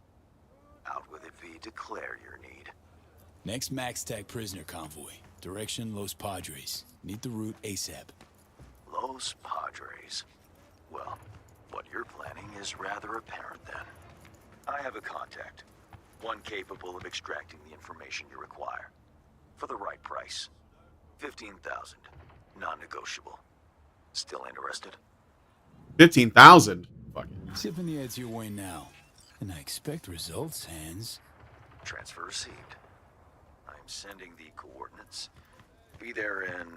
Out with it, V. Declare your need. Next Max Tag prisoner convoy. Direction Los Padres. Need the route ASAP. Los Padres. Well, what you're planning is rather apparent then. I have a contact. One capable of extracting the information you require. For the right price. 15,000. Non-negotiable. Still interested? 15,000? Fucking. Sipping the ads your way now. And I expect results, Hands. Transfer received. I'm sending the coordinates. Be there in...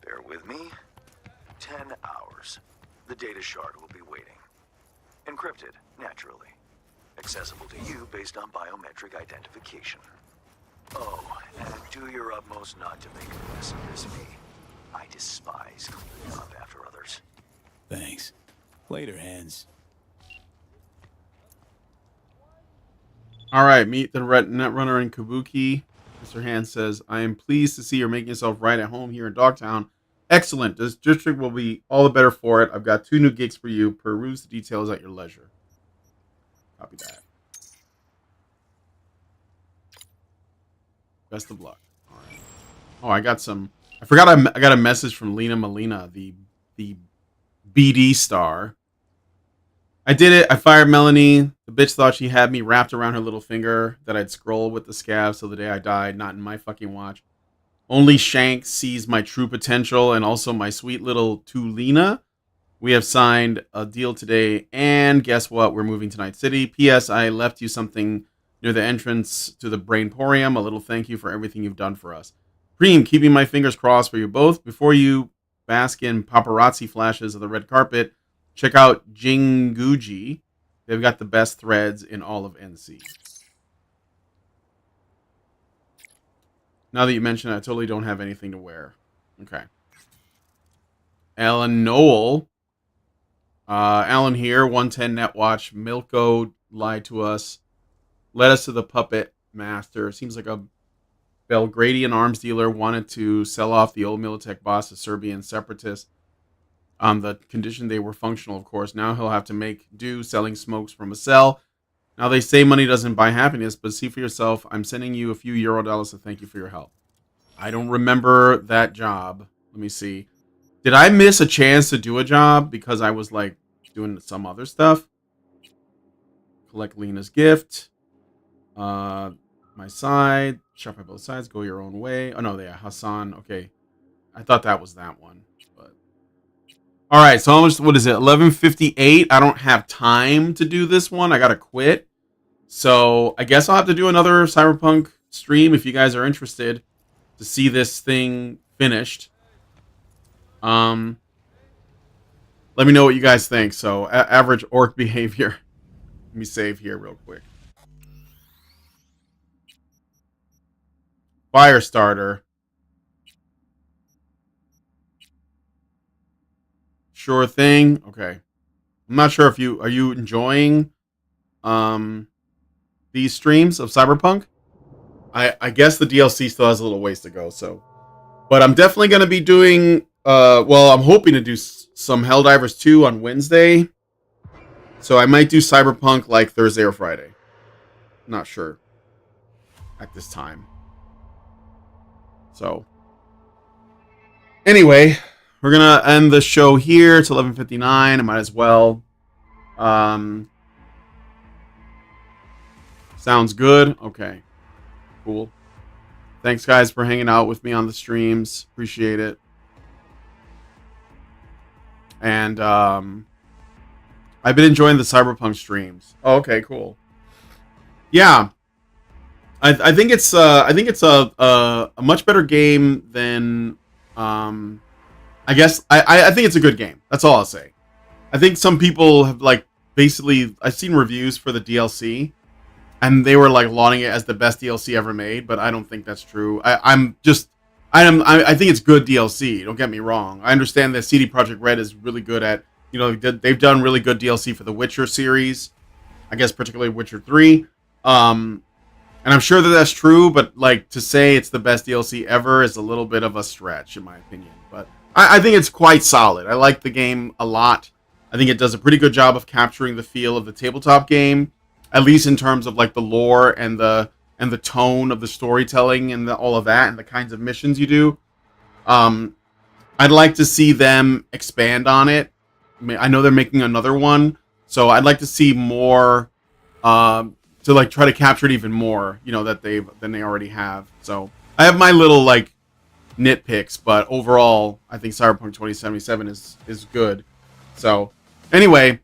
bear with me. 10 hours. The data shard will be waiting. Encrypted, naturally. Accessible to you based on biometric identification. Oh, and do your utmost not to make a mess of this, me. I despise cleaning up after others. Thanks. Later, Hands. All right, meet the netrunner in Kabuki. Mr. Hand says, I am pleased to see you're making yourself right at home here in Dogtown. Excellent. This district will be all the better for it. I've got 2 new gigs for you. Peruse the details at your leisure. Copy that. Best of luck. All right. Oh, I got some... I forgot I got a message from Lena Molina, the BD star. I did it. I fired Melanie. The bitch thought she had me wrapped around her little finger, that I'd scroll with the scab till the day I died. Not in my fucking watch. Only Shank sees my true potential and also my sweet little Tulina. We have signed a deal today, and guess what? We're moving to Night City. P.S. I left you something near the entrance to the Brainporium. A little thank you for everything you've done for us. Preem, keeping my fingers crossed for you both. Before you bask in paparazzi flashes of the red carpet, check out Jinguji. They've got the best threads in all of NC. Now that you mention it, I totally don't have anything to wear. Okay. Alan Noel. Alan here, 110 Net Watch. Milko lied to us. Led us to the Puppet Master. Seems like a Belgradian arms dealer wanted to sell off the old Militech boss to Serbian separatists on the condition they were functional, of course. Now he'll have to make do selling smokes from a cell. Now they say money doesn't buy happiness, but see for yourself. I'm sending you a few Eurodollars to thank you for your help. I don't remember that job. Let me see. Did I miss a chance to do a job because I was like doing some other stuff? Collect Lena's gift. My side. Shop at both sides. Go your own way. Oh no, they are Hassan. Okay. I thought that was that one. But alright, so almost, what is it? 11:58. I don't have time to do this one. I gotta quit. So I guess I'll have to do another Cyberpunk stream if you guys are interested to see this thing finished. Let me know what you guys think. So, average orc behavior. Let me save here real quick. Fire starter. Sure thing. Okay. I'm not sure if are you enjoying these streams of Cyberpunk? I guess the DLC still has a little ways to go, so. But I'm definitely going to be doing well, I'm hoping to do some Helldivers 2 on Wednesday. So I might do Cyberpunk like Thursday or Friday. Not sure at this time. So anyway, we're going to end the show here. It's 11:59. I might as well. Sounds good. Okay. Cool. Thanks guys for hanging out with me on the streams. Appreciate it. And I've been enjoying the Cyberpunk streams. Oh, okay, cool. Yeah, I think it's a much better game than I guess I think it's a good game. That's all I'll say. I think some people have like basically I've seen reviews for the DLC, and they were like lauding it as the best DLC ever made, but I don't think that's true. I think it's good DLC. Don't get me wrong. I understand that CD Projekt Red is really good at, you know, they've done really good DLC for the Witcher series. I guess particularly Witcher 3. And I'm sure that that's true, but like to say it's the best DLC ever is a little bit of a stretch in my opinion. But I think it's quite solid. I like the game a lot. I think it does a pretty good job of capturing the feel of the tabletop game, at least in terms of like the lore and the tone of the storytelling and all of that and the kinds of missions you do. I'd like to see them expand on it. I know they're making another one, so I'd like to see more to like try to capture it even more, you know, than they already have. So I have my little like nitpicks, but overall I think Cyberpunk 2077 is good. So anyway,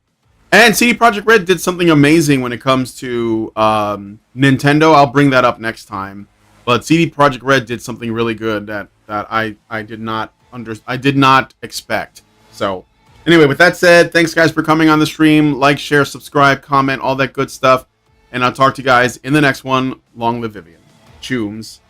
and CD Projekt Red did something amazing when it comes to Nintendo. I'll bring that up next time. But CD Projekt Red did something really good that I did not expect. So anyway, with that said, thanks guys for coming on the stream. Like, share, subscribe, comment, all that good stuff. And I'll talk to you guys in the next one. Long live Vivian. Chooms.